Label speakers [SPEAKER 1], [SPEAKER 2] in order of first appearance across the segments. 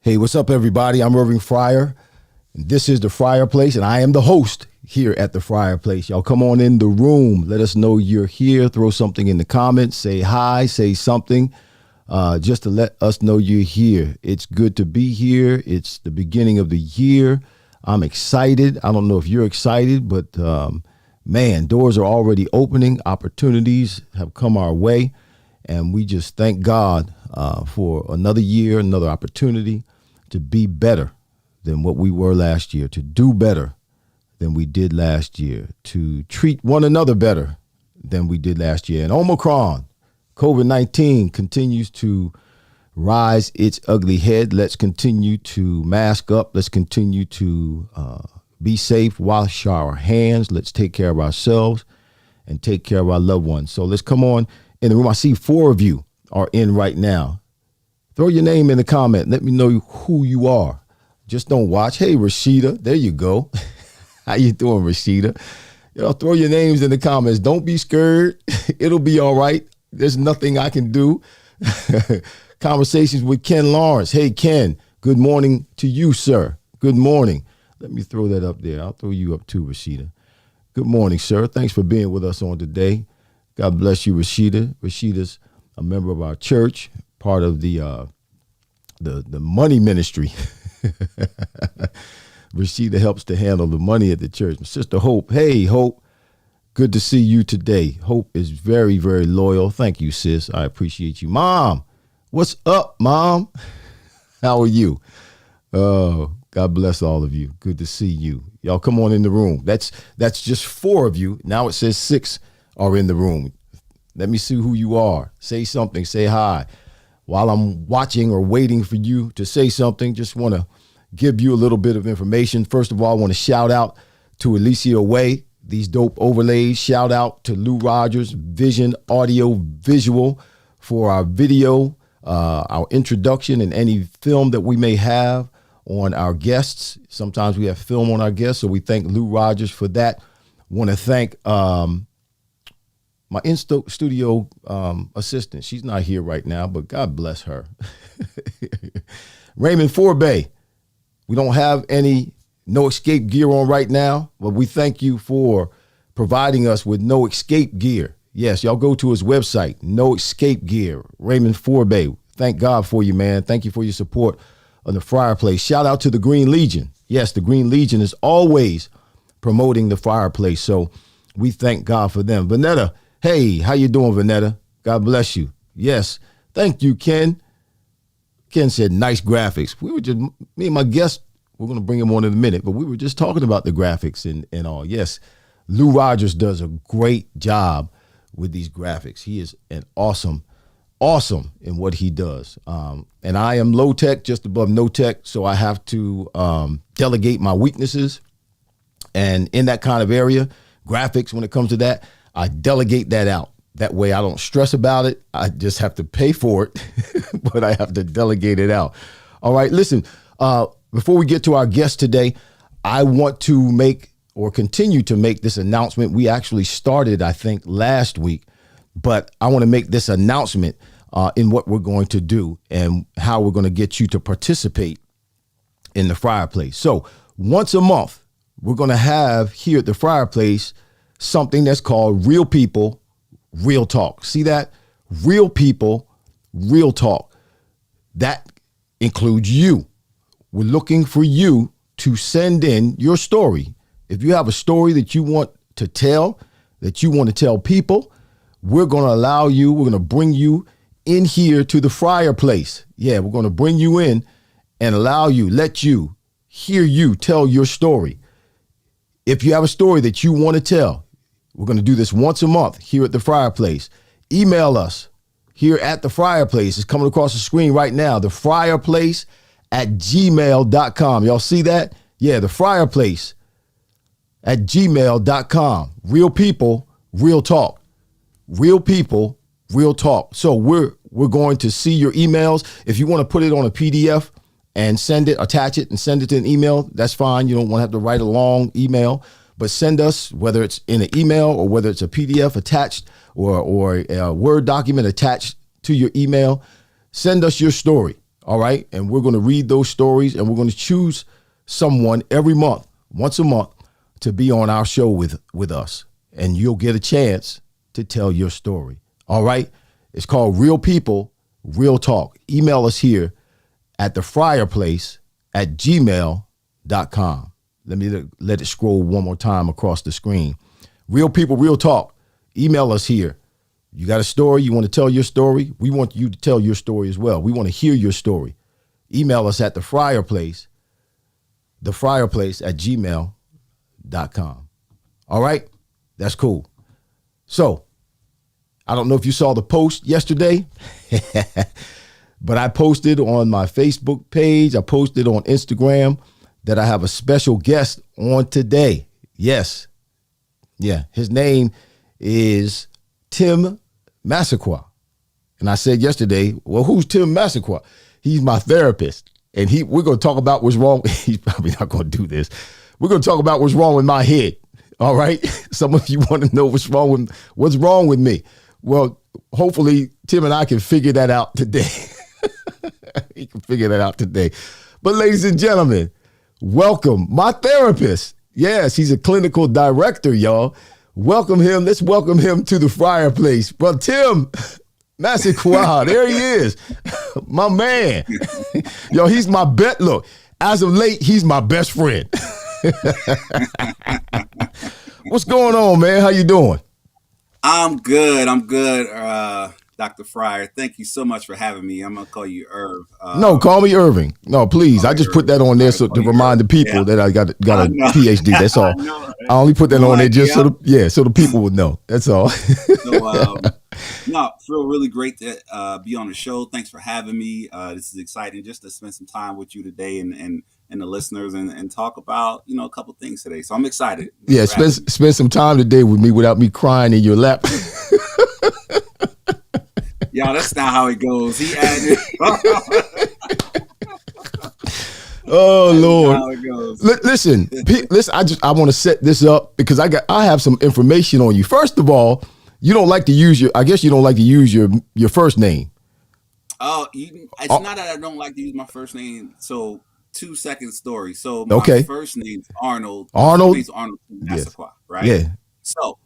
[SPEAKER 1] Hey, what's up, everybody? I'm Irving Fryar. This is the Fryar Place, and I am the host here at the Fryar Place. Y'all come on in the room. Let us know you're here. Throw something in the comments. Say hi. Say something just to let us know you're here. It's good to be here. It's the beginning of the year. I'm excited. I don't know if you're excited, but man, doors are already opening. Opportunities have come our way, and we just thank God for another year, another opportunity to be better than what we were last year, to do better than we did last year, to treat one another better than we did last year. And Omicron, COVID-19 continues to rise its ugly head. Let's continue to mask up. Let's continue to be safe, wash our hands. Let's take care of ourselves and take care of our loved ones. So let's come on in the room. I see 4 of you are in right now. Throw your name in the comment. Let me know who you are. Just don't watch. Hey, Rashida, there you go. How you doing, Rashida? Throw your names in the comments. Don't be scared. It'll be all right. There's nothing I can do. Conversations with Ken Lawrence. Hey, Ken, good morning to you, sir. Good morning. Let me throw that up there. I'll throw you up too, Rashida. Good morning, sir. Thanks for being with us on today. God bless you, Rashida. Rashida's a member of our church, part of the money ministry. Rashida helps to handle the money at the church. My sister Hope. Hey, Hope. Good to see you today. Hope is very, very loyal. Thank you, sis. I appreciate you. Mom, what's up, Mom? How are you? Oh, God bless all of you. Good to see you. Y'all come on in the room. That's just 4 of you. Now it says 6 are in the room. Let me see who you are. Say something. Say hi. While I'm watching or waiting for you to say something, just want to give you a little bit of information. First of all, I want to shout out to Alicia Way, these dope overlays. Shout out to Lou Rogers, Vision Audio Visual, for our video, our introduction, and any film that we may have on our guests. Sometimes we have film on our guests, so we thank Lou Rogers for that. Want to thank my in-studio assistant. She's not here right now, but God bless her. Raymond Forbay. We don't have any no escape gear on right now, but we thank you for providing us with no escape gear. Yes, y'all go to his website, No Escape Gear. Raymond Forbay. Thank God for you, man. Thank you for your support on the Fryar Place. Shout out to the Green Legion. Yes, the Green Legion is always promoting the Fryar Place, so we thank God for them. Vanetta. Hey, how you doing, Vanetta? God bless you. Yes, thank you, Ken. Ken said, nice graphics. We were just, me and my guest, we're going to bring him on in a minute, but we were just talking about the graphics and all. Yes, Lou Rogers does a great job with these graphics. He is an awesome in what he does. And I am low tech, just above no tech, so I have to delegate my weaknesses. And in that kind of area, graphics, when it comes to that, I delegate that out That way I don't stress about it. I just have to pay for it, but I have to delegate it out. All right, listen, before we get to our guest today, I want to make or continue to make this announcement. We actually started, I think, last week, but I want to make this announcement in what we're going to do and how we're going to get you to participate in the Fryar Place. So once a month, we're going to have here at the Fryar Place something that's called Real People, Real Talk. See that? Real People, Real Talk. That includes you. We're looking for you to send in your story. If you have a story that you want to tell, that you want to tell people, we're going to allow you, we're going to bring you in here to the Fryar Place. Yeah, we're going to bring you in and allow you, let you hear you tell your story. If you have a story that you want to tell, we're going to do this once a month here at the Fryar Place. Email us here at the Fryar Place. It's coming across the screen right now, the Fryar Place at gmail.com. Y'all see that? Yeah, the Fryar Place at gmail.com. Real people, real talk. Real people, real talk. So we're going to see your emails. If you want to put it on a PDF and send it, attach it and send it to an email, that's fine. You don't want to have to write a long email, but send us, whether it's in an email or whether it's a PDF attached or a Word document attached to your email, send us your story. All right. And we're going to read those stories and we're going to choose someone every month, once a month, to be on our show with us. And you'll get a chance to tell your story. All right. It's called Real People, Real Talk. Email us here at the Fryar Place at gmail.com. Let me let it scroll one more time across the screen. Real People, Real Talk. Email us here. You got a story, you want to tell your story? We want you to tell your story as well. We want to hear your story. Email us at the Fryar Place at gmail.com. All right? That's cool. So, I don't know if you saw the post yesterday, but I posted on my Facebook page, I posted on Instagram that I have a special guest on today. Yes. Yeah. His name is Tim Massaquoi. And I said yesterday, well, who's Tim Massaquoi? He's my therapist. And we're going to talk about what's wrong. He's probably not going to do this. We're going to talk about what's wrong with my head. All right. Some of you want to know what's wrong with me. Well, hopefully Tim and I can figure that out today. He can figure that out today. But ladies and gentlemen, welcome my therapist. Yes, he's a clinical director, y'all. Welcome him. Let's welcome him to the Fryar Place. Well, Tim Massaquoi, there he is. My man. Yo, he's my bet. Look, as of late, he's my best friend. What's going on, man? How you doing?
[SPEAKER 2] I'm good. Dr. Fryar, thank you so much for having me. I'm going to call you Irv.
[SPEAKER 1] No, call me Irving. No, please. I just Irving. Put that on there to remind the people that I got a PhD. That's all. I only put that on there just so the people would know. That's all.
[SPEAKER 2] No, feel really great to be on the show. Thanks for having me. This is exciting just to spend some time with you today and the listeners and talk about, a couple things today. So I'm excited.
[SPEAKER 1] Yeah, spend some time today with me without me crying in your lap.
[SPEAKER 2] Y'all, that's not how it goes. He added.
[SPEAKER 1] Oh Lord! Listen. I want to set this up because I have some information on you. First of all, you don't like to use your first name.
[SPEAKER 2] Oh, it's not that I don't like to use my first name. So 2-second story. So my first name's Arnold.
[SPEAKER 1] Arnold.
[SPEAKER 2] My name's Arnold Massaquoi, right?
[SPEAKER 1] Yeah.
[SPEAKER 2] So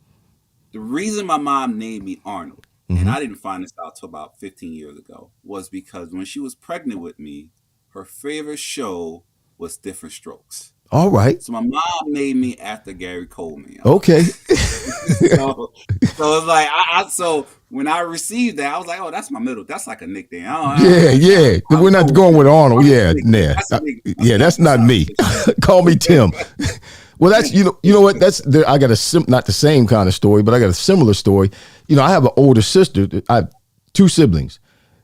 [SPEAKER 2] the reason my mom named me Arnold, and I didn't find this out till about 15 years ago, was because when she was pregnant with me, her favorite show was Different Strokes.
[SPEAKER 1] All right.
[SPEAKER 2] So my mom named me after Gary Coleman.
[SPEAKER 1] Okay.
[SPEAKER 2] so it's like so when I received that, I was like, oh, that's my middle. That's like a nickname.
[SPEAKER 1] Yeah. We're not going with Arnold. That's not me. Call me Tim. Well, that's you know what, I got not the same kind of story, but I got a similar story. I have an older sister. I have 2 siblings.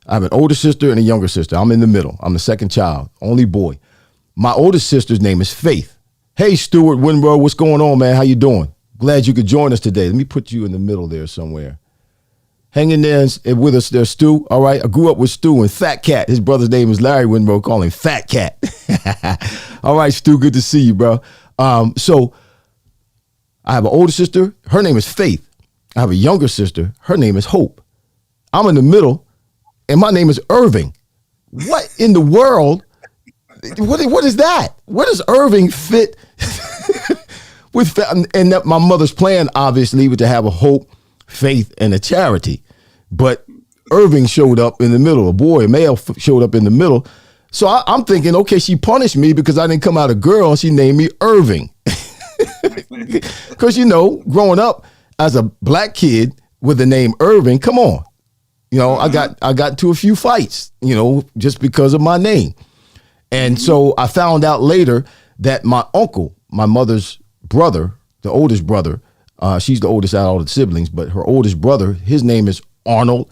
[SPEAKER 1] I have an older sister and a younger sister. I'm in the middle. I'm the second child, only boy. My oldest sister's name is Faith. Hey, Stuart Winrow, what's going on, man? How you doing? Glad you could join us today. Let me put you in the middle there somewhere. Hang in there and with us there, Stu. All right. I grew up with Stu and Fat Cat. His brother's name is Larry Winrow. Call him Fat Cat. All right, Stu. Good to see you, bro. So I have an older sister. Her name is Faith. I have a younger sister. Her name is Hope. I'm in the middle, and my name is Irving. What in the world? What is that? Where does Irving fit with? And that my mother's plan, obviously, was to have a hope, faith, and a charity. But Irving showed up in the middle. A boy, a male, showed up in the middle. So I'm thinking, okay, she punished me because I didn't come out a girl, and she named me Irving. Because, growing up as a black kid with the name Irving, come on. I got into a few fights, just because of my name. And so I found out later that my uncle, my mother's brother, the oldest brother, she's the oldest out of all the siblings, but her oldest brother, his name is Arnold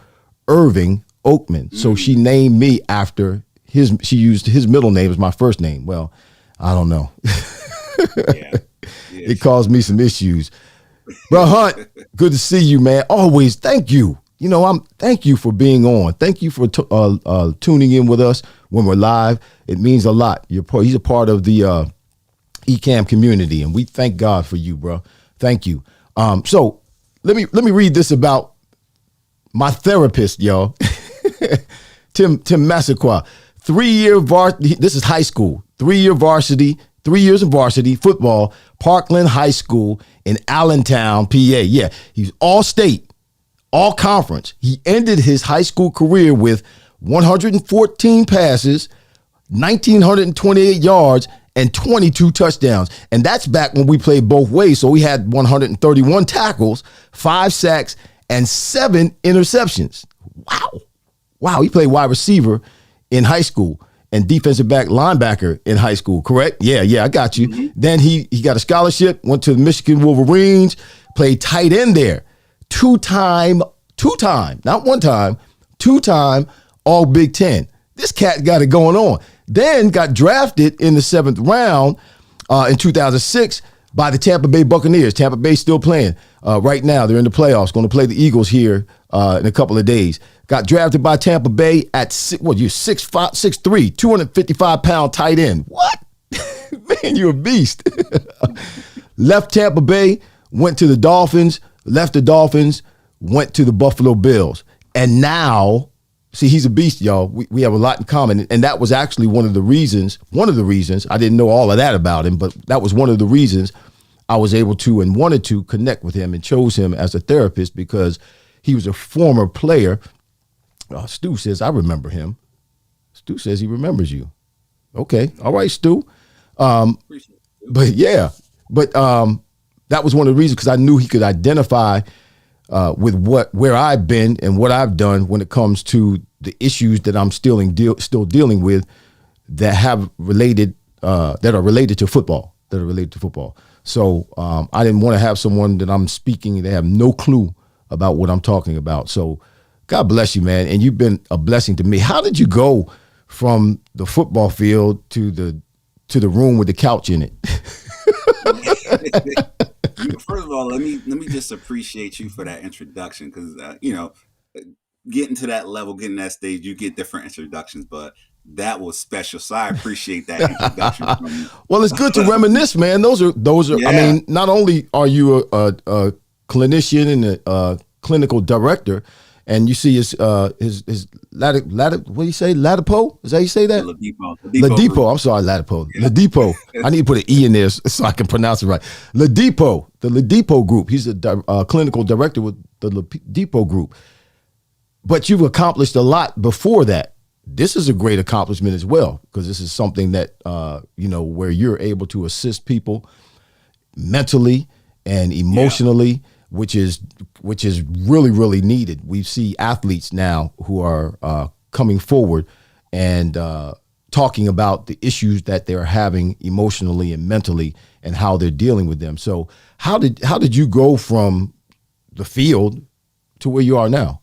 [SPEAKER 1] Irving Oakman. So she named me after she used his middle name as my first name. Well, I don't know.
[SPEAKER 2] Yeah.
[SPEAKER 1] It caused me some issues. Bro, Hunt, good to see you, man. Always, thank you. Thank you for being on. Thank you for tuning in with us when we're live. It means a lot. He's a part of the ECAM community, and we thank God for you, bro. Thank you. So let me read this about my therapist, y'all. Tim Massaquoi. 3-year varsity. This is high school. 3-year varsity. 3 years of varsity football. Parkland High School in Allentown, PA. Yeah, he's all state, all conference. He ended his high school career with 114 passes, 1,928 yards, and 22 touchdowns. And that's back when we played both ways. So he had 131 tackles, 5 sacks, and 7 interceptions. Wow. He played wide receiver in high school and defensive back linebacker in high school, correct? Yeah, I got you. Mm-hmm. Then he got a scholarship, went to the Michigan Wolverines, played tight end there. Two-time, not one time, 2-time All Big Ten. This cat got it going on. Then got drafted in the 7th round in 2006 by the Tampa Bay Buccaneers. Tampa Bay still playing right now. They're in the playoffs, going to play the Eagles here in a couple of days. Got drafted by Tampa Bay at 6'5", 6'3", 255-pound tight end. What? Man, you're a beast. Left Tampa Bay, went to the Dolphins, left the Dolphins, went to the Buffalo Bills. And now, see, he's a beast, y'all. We have a lot in common. And that was actually one of the reasons, I didn't know all of that about him, but that was one of the reasons I was able to and wanted to connect with him and chose him as a therapist, because he was a former player. Stu says, I remember him. Stu says he remembers you. Okay. All right, Stu. That was one of the reasons, because I knew he could identify with where I've been and what I've done when it comes to the issues that I'm still dealing with that are related to football. So I didn't want to have someone that I'm speaking, they have no clue about what I'm talking about. So God bless you, man. And you've been a blessing to me. How did you go from the football field to the room with the couch in it?
[SPEAKER 2] First of all, let me just appreciate you for that introduction, because getting to that level, getting that stage, you get different introductions, but that was special. So I appreciate that introduction from you.
[SPEAKER 1] Well, it's good to reminisce, man. Those are. Yeah. I mean, not only are you a clinician and a clinical director, and you see his what do you say? Ladipo? Is that how you say that? Ladipo. I'm sorry, Ladipo. Yeah. Ladipo. I need to put an E in there so I can pronounce it right. Ladipo. The Ladipo Group. He's a clinical director with the Ladipo Group. But you've accomplished a lot before that. This is a great accomplishment as well, because this is something that where you're able to assist people mentally and emotionally. Yeah. Which is really, really needed. We see athletes now who are coming forward and talking about the issues that they're having emotionally and mentally and how they're dealing with them. So how did you go from the field to where you are now?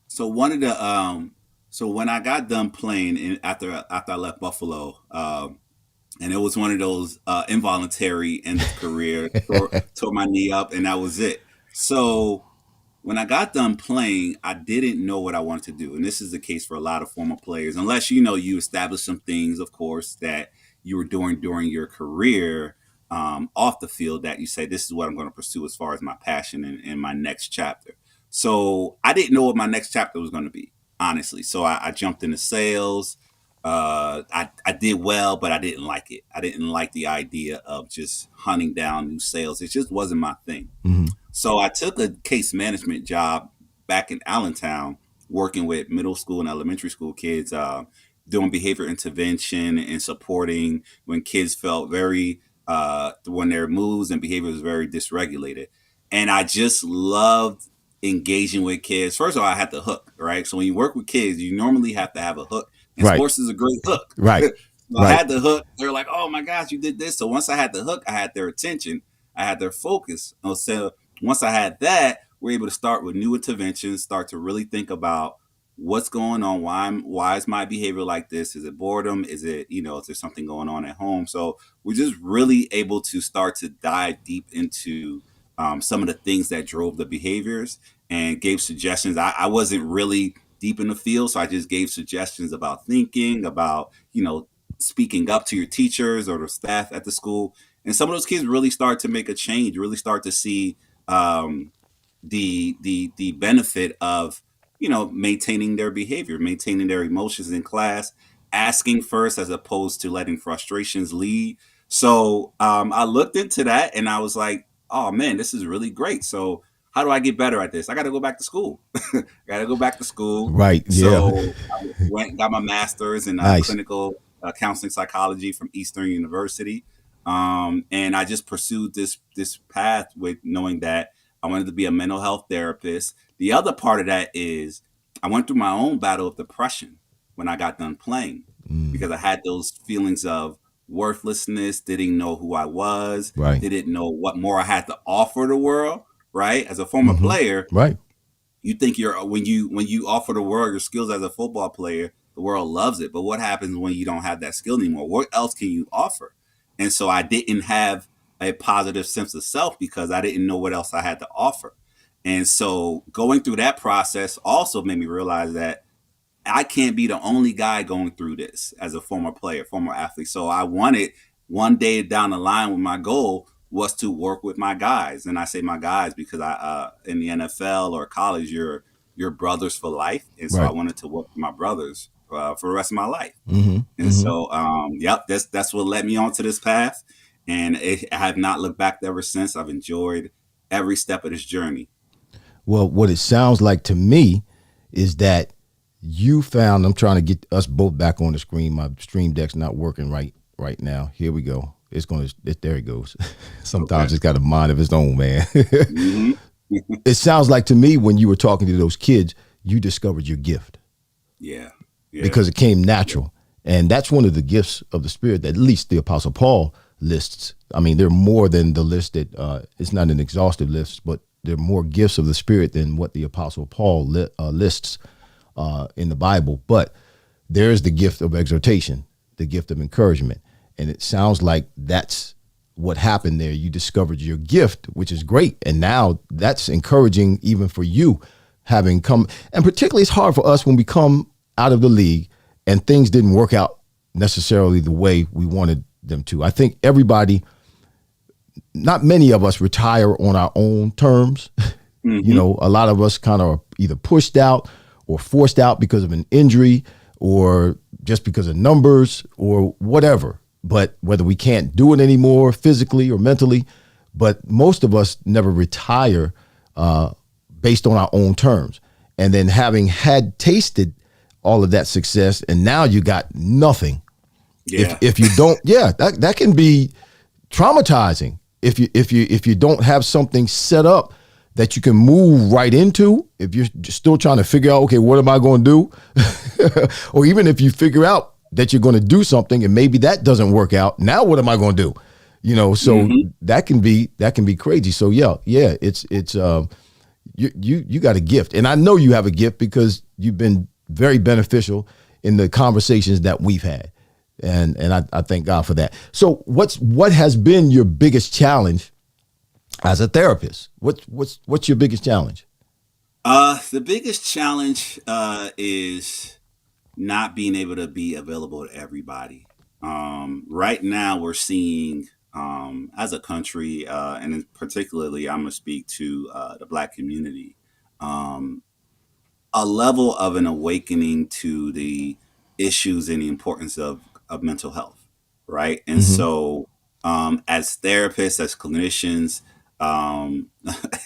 [SPEAKER 2] So one of the so when I got done playing after I left Buffalo, and it was one of those involuntary end of career, tore my knee up, and that was it. So when I got done playing, I didn't know what I wanted to do. And this is the case for a lot of former players, unless, you establish some things, of course, that you were doing during your career off the field that you say, this is what I'm going to pursue as far as my passion and my next chapter. So I didn't know what my next chapter was going to be, honestly. So I jumped into sales. I did well, but I didn't like it. I didn't like the idea of just hunting down new sales. It just wasn't my thing.
[SPEAKER 1] Mm-hmm.
[SPEAKER 2] So I took a case management job back in Allentown, working with middle school and elementary school kids, doing behavior intervention and supporting when kids felt when their moods and behavior was very dysregulated. And I just loved engaging with kids. First of all, I had the hook, right? So when you work with kids, you normally have to have a hook. And
[SPEAKER 1] Right.
[SPEAKER 2] sports is a great hook.
[SPEAKER 1] Right.
[SPEAKER 2] So I had the hook. They're like, oh my gosh, you did this. So once I had the hook, I had their attention. I had their focus. So once I had that, we're able to start with new interventions, start to really think about what's going on. Why is my behavior like this? Is it boredom? Is it, is there something going on at home? So we're just really able to start to dive deep into some of the things that drove the behaviors and gave suggestions. I wasn't really deep in the field, so I just gave suggestions about thinking, about, speaking up to your teachers or the staff at the school. And some of those kids really start to make a change, really start to see the benefit of, maintaining their behavior, maintaining their emotions in class, asking first as opposed to letting frustrations lead. So I looked into that and I was like, oh man, this is really great. So how do I get better at this? I got to go back to school. I got to go back to school.
[SPEAKER 1] Right. Yeah.
[SPEAKER 2] So I went and got my master's in
[SPEAKER 1] Nice.
[SPEAKER 2] clinical counseling psychology from Eastern University. And I just pursued this path with knowing that I wanted to be a mental health therapist. The other part of that is I went through my own battle of depression when I got done playing because I had those feelings of worthlessness, didn't know who I was,
[SPEAKER 1] Right.
[SPEAKER 2] didn't know what more I had to offer the world, right? As a former player,
[SPEAKER 1] Right.
[SPEAKER 2] you think when you offer the world your skills as a football player, the world loves it. But what happens when you don't have that skill anymore? What else can you offer? And so I didn't have a positive sense of self because I didn't know what else I had to offer. And so going through that process also made me realize that I can't be the only guy going through this as a former player, former athlete. So I wanted one day down the line when my goal was to work with my guys. And I say my guys because in the NFL or college, you're brothers for life. And so I wanted to work with my brothers for the rest of my life. And so, that's what led me onto this path. And I have not looked back ever since. I've enjoyed every step of this journey.
[SPEAKER 1] Well, what it sounds like to me is that you found, I'm trying to get us both back on the screen. My stream deck's not working right now. Here we go. There it goes. Sometimes it's got a mind of its own, man. It sounds like to me when you were talking to those kids, you discovered your gift.
[SPEAKER 2] Yeah.
[SPEAKER 1] Because it came natural. And that's one of the gifts of the Spirit that at least the Apostle Paul lists. I mean, there are more than the list that it's not an exhaustive list, but there are more gifts of the Spirit than what the Apostle Paul lists in the Bible. But there is the gift of exhortation, the gift of encouragement. And it sounds like that's what happened there. You discovered your gift, which is great. And now that's encouraging even for you having come. And particularly it's hard for us when we come out of the league and things didn't work out necessarily the way we wanted them to. I think everybody, not many of us retire on our own terms. A lot of us kind of either pushed out or forced out because of an injury or just because of numbers or whatever. But whether we can't do it anymore physically or mentally, but most of us never retire based on our own terms. And then having had tasted all of that success and now you got nothing.
[SPEAKER 2] Yeah.
[SPEAKER 1] If you don't, that can be traumatizing. If you don't have something set up that you can move right into, if you're just still trying to figure out, okay, what am I going to do? Or even if you figure out that you're going to do something and maybe that doesn't work out, now what am I going to do? So that can be crazy. So it's you got a gift, and I know you have a gift because you've been very beneficial in the conversations that we've had. And I thank God for that. So what has been your biggest challenge as a therapist? What's your biggest challenge?
[SPEAKER 2] The biggest challenge is not being able to be available to everybody. Right now, we're seeing, as a country, and particularly, I'm going to speak to the Black community, um, a level of an awakening to the issues and the importance of mental health, right? And
[SPEAKER 1] Hmm.
[SPEAKER 2] so, as therapists, as clinicians, and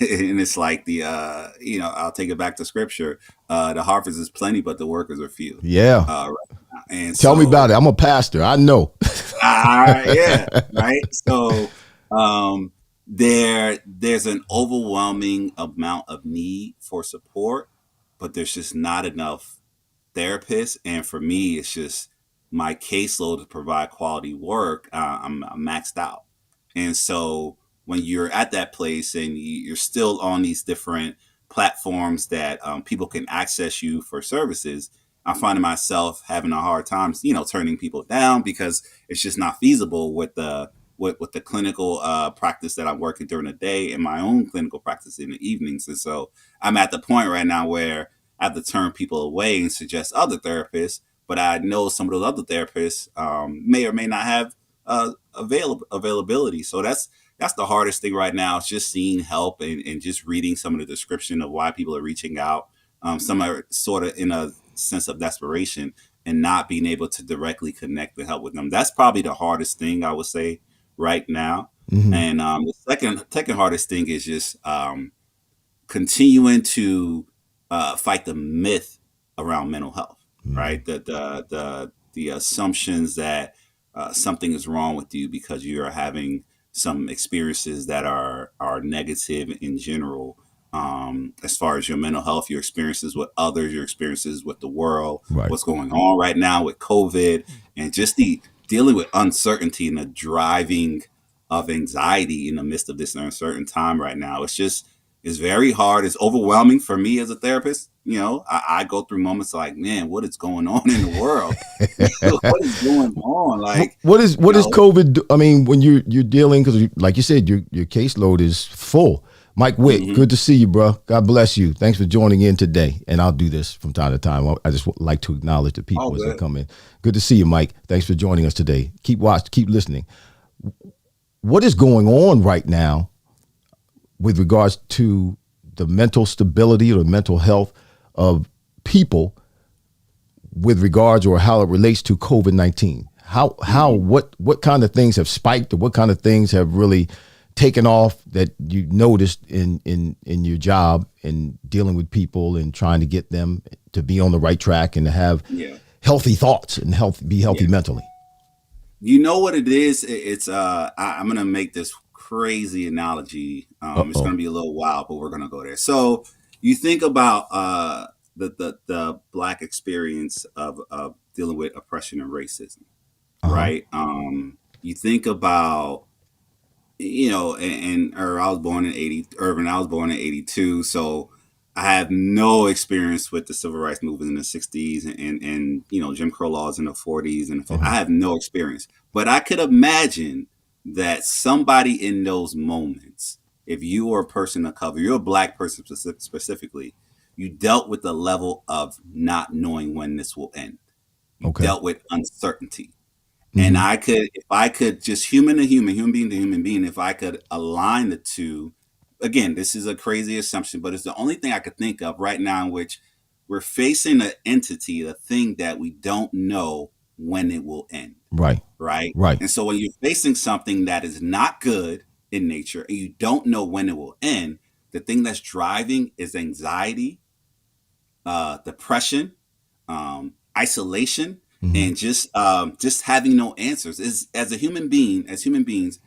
[SPEAKER 2] it's like I'll take it back to scripture. The harvest is plenty, but the workers are few.
[SPEAKER 1] Yeah.
[SPEAKER 2] Right now. And
[SPEAKER 1] Tell me about
[SPEAKER 2] so,
[SPEAKER 1] it. I'm a pastor. I know.
[SPEAKER 2] yeah, right. So, um, there's an overwhelming amount of need for support, but there's just not enough therapists. And for me, it's just my caseload to provide quality work. I'm maxed out. And so when you're at that place and you're still on these different platforms that people can access you for services, I'm finding myself having a hard time, turning people down because it's just not feasible with the clinical practice that I'm working during the day and my own clinical practice in the evenings. And so I'm at the point right now where I have to turn people away and suggest other therapists. But I know some of those other therapists may or may not have availability. So that's the hardest thing right now. It's just seeing help and just reading some of the description of why people are reaching out. Some are sort of in a sense of desperation and not being able to directly connect and help with them. That's probably the hardest thing I would say right now.
[SPEAKER 1] Hmm.
[SPEAKER 2] And the second hardest thing is just continuing to fight the myth around mental health, right? The assumptions that something is wrong with you because you are having some experiences that are negative in general. As far as your mental health, your experiences with others, your experiences with the world,
[SPEAKER 1] Right.
[SPEAKER 2] what's going on right now with COVID, and just the dealing with uncertainty and the driving of anxiety in the midst of this uncertain time right now. It's very hard. It's overwhelming for me as a therapist. I go through moments like, man, what is going on in the world? What is going on? Like,
[SPEAKER 1] What is COVID? I mean, when you're dealing, because like you said, your caseload is full. Mike Witt,
[SPEAKER 2] mhm.
[SPEAKER 1] good to see you, bro. God bless you. Thanks for joining in today. And I'll do this from time to time. I just like to acknowledge the
[SPEAKER 2] All
[SPEAKER 1] people as they
[SPEAKER 2] good.
[SPEAKER 1] come in. Good to see you, Mike. Thanks for joining us today. Keep listening. What is going on right now with regards to the mental stability or the mental health of people with regards or how it relates to COVID-19? What kind of things have spiked or what kind of things have really taken off that you noticed in your job in dealing with people and trying to get them to be on the right track and to have
[SPEAKER 2] Yeah.
[SPEAKER 1] healthy thoughts and be healthy
[SPEAKER 2] Yeah.
[SPEAKER 1] mentally?
[SPEAKER 2] You know what it is? I'm gonna make this crazy analogy. It's
[SPEAKER 1] Uh-oh.
[SPEAKER 2] gonna be a little wild, but we're gonna go there. So you think about the Black experience of dealing with oppression and racism,
[SPEAKER 1] Uh-huh.
[SPEAKER 2] right? You think about, or I was born in Irving, I was born in 82. So I have no experience with the civil rights movement in the 60s and Jim Crow laws in the 40s. And
[SPEAKER 1] Uh-huh.
[SPEAKER 2] I have no experience, but I could imagine that somebody in those moments, if you were a person of color, you're a Black person specifically, you dealt with the level of not knowing when this will end. You
[SPEAKER 1] Okay.
[SPEAKER 2] dealt with uncertainty. And
[SPEAKER 1] Mm-hmm.
[SPEAKER 2] if I could just human to human being to human being, if I could align the two, again, this is a crazy assumption, but it's the only thing I could think of right now in which we're facing an entity, a thing that we don't know when it will end,
[SPEAKER 1] Right.
[SPEAKER 2] right?
[SPEAKER 1] Right.
[SPEAKER 2] And so when you're facing something that is not good in nature and you don't know when it will end, the thing that's driving is anxiety, depression, isolation,
[SPEAKER 1] Mm-hmm.
[SPEAKER 2] and just having no answers. Is as a human being, as human beings,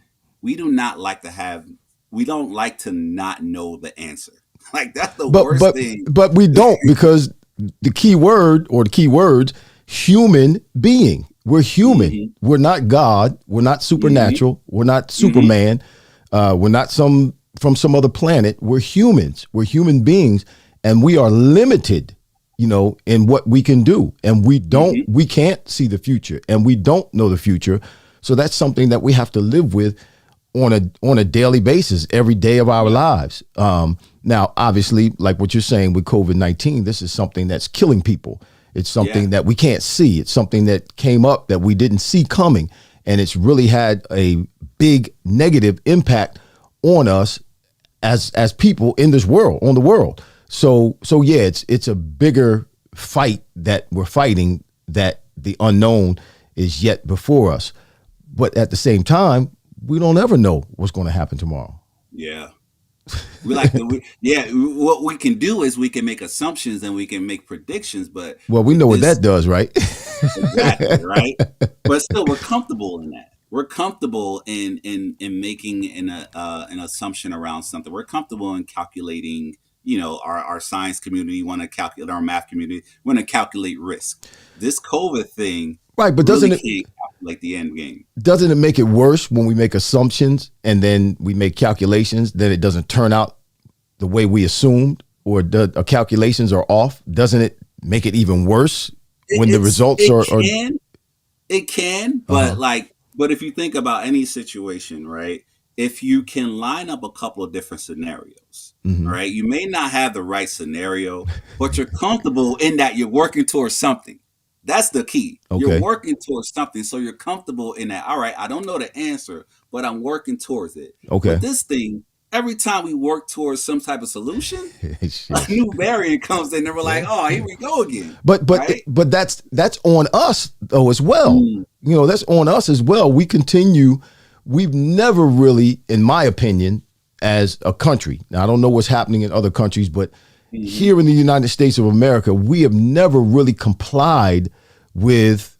[SPEAKER 2] we do not like to have, we don't like to not know the answer. Like that's the
[SPEAKER 1] But
[SPEAKER 2] worst
[SPEAKER 1] but
[SPEAKER 2] thing.
[SPEAKER 1] but we don't, because the key word or the key words, human being. We're human.
[SPEAKER 2] Hmm.
[SPEAKER 1] We're not God. We're not
[SPEAKER 2] Hmm.
[SPEAKER 1] supernatural. We're not
[SPEAKER 2] Hmm.
[SPEAKER 1] Superman. We're not from some other planet. We're humans. We're human beings, and we are limited, in what we can do. And
[SPEAKER 2] Hmm.
[SPEAKER 1] we can't see the future, and we don't know the future. So that's something that we have to live with on a daily basis, every day of our
[SPEAKER 2] Yeah.
[SPEAKER 1] lives. Now, obviously, like what you're saying with COVID-19, this is something that's killing people. It's
[SPEAKER 2] Yeah.
[SPEAKER 1] something that we can't see. It's something that came up that we didn't see coming. And it's really had a big negative impact on us as people in this world, on the world. So yeah, it's a bigger fight that we're fighting, that the unknown is yet before us. But at the same time, we don't ever know what's going to happen tomorrow.
[SPEAKER 2] Yeah. We like to, yeah. What we can do is we can make assumptions and we can make predictions, but
[SPEAKER 1] Well, we
[SPEAKER 2] with
[SPEAKER 1] know what
[SPEAKER 2] this,
[SPEAKER 1] that does, right?
[SPEAKER 2] exactly, right? But still, we're comfortable in that. We're comfortable in making an assumption around something. We're comfortable in calculating. Our science community want to calculate, our math community want to calculate risk. This COVID thing
[SPEAKER 1] Right, but
[SPEAKER 2] really
[SPEAKER 1] doesn't it
[SPEAKER 2] can't calculate the end game.
[SPEAKER 1] doesn't it make it worse when we make assumptions and then we make calculations that it doesn't turn out the way we assumed, or the calculations are off? Doesn't it make it even worse when the results
[SPEAKER 2] It
[SPEAKER 1] are
[SPEAKER 2] can. It can,
[SPEAKER 1] uh-huh.
[SPEAKER 2] but if you think about any situation, right? If you can line up a couple of different scenarios,
[SPEAKER 1] Hmm.
[SPEAKER 2] right? You may not have the right scenario, but you're comfortable in that you're working towards something. That's the key. You're
[SPEAKER 1] Okay.
[SPEAKER 2] working towards something, so you're comfortable in that. All right, I don't know the answer, but I'm working towards it.
[SPEAKER 1] Okay.
[SPEAKER 2] But this thing, every time we work towards some type of solution, a
[SPEAKER 1] Shit.
[SPEAKER 2] new variant comes in, and we're like,
[SPEAKER 1] Yeah.
[SPEAKER 2] oh, here
[SPEAKER 1] Yeah.
[SPEAKER 2] we go again,
[SPEAKER 1] But
[SPEAKER 2] right?
[SPEAKER 1] that's on us though as well.
[SPEAKER 2] Mm,
[SPEAKER 1] That's on us as well. We've never really, in my opinion, as a country. Now I don't know what's happening in other countries, but
[SPEAKER 2] mhm.
[SPEAKER 1] here in the United States of America, we have never really complied with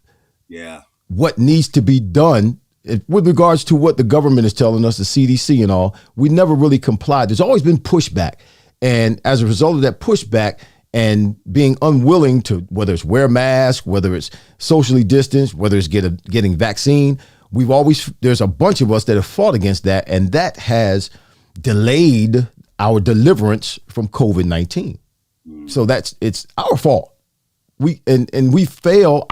[SPEAKER 2] Yeah.
[SPEAKER 1] what needs to be done with regards to what the government is telling us, the CDC and all. We never really complied. There's always been pushback. And as a result of that pushback and being unwilling to, whether it's wear masks, whether it's socially distanced, whether it's getting vaccine, there's a bunch of us that have fought against that. And that has delayed our deliverance from COVID-19.
[SPEAKER 2] Mm.
[SPEAKER 1] So it's our fault. We fail.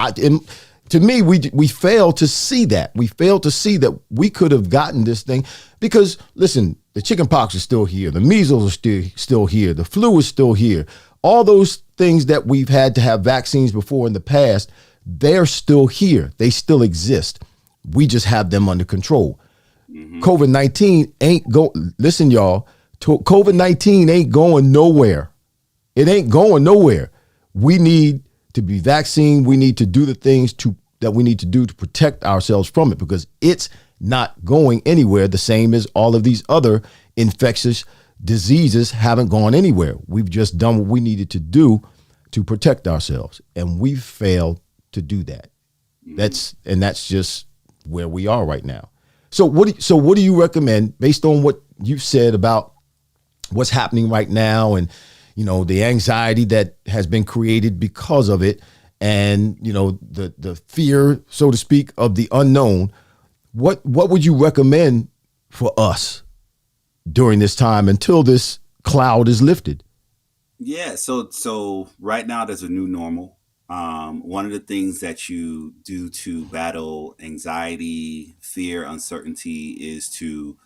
[SPEAKER 1] To me, we fail to see that. We fail to see that we could have gotten this thing because listen, the chicken pox is still here, the measles are still here, the flu is still here. All those things that we've had to have vaccines before in the past, they're still here. They still exist. We just have them under control.
[SPEAKER 2] Hmm.
[SPEAKER 1] COVID-19 ain't go. Listen, y'all. COVID-19 ain't going nowhere. It ain't going nowhere. We need to be vaccinated. We need to do the things that we need to do to protect ourselves from it because it's not going anywhere. The same as all of these other infectious diseases haven't gone anywhere. We've just done what we needed to do to protect ourselves, and we've failed to do that.
[SPEAKER 2] Hmm.
[SPEAKER 1] That's just where we are right now. So what do you recommend based on what you've said about what's happening right now and the anxiety that has been created because of it and the fear, so to speak, of the unknown? What would you recommend for us during this time until this cloud is lifted?
[SPEAKER 2] Yeah. So right now there's a new normal. One of the things that you do to battle anxiety, fear, uncertainty is to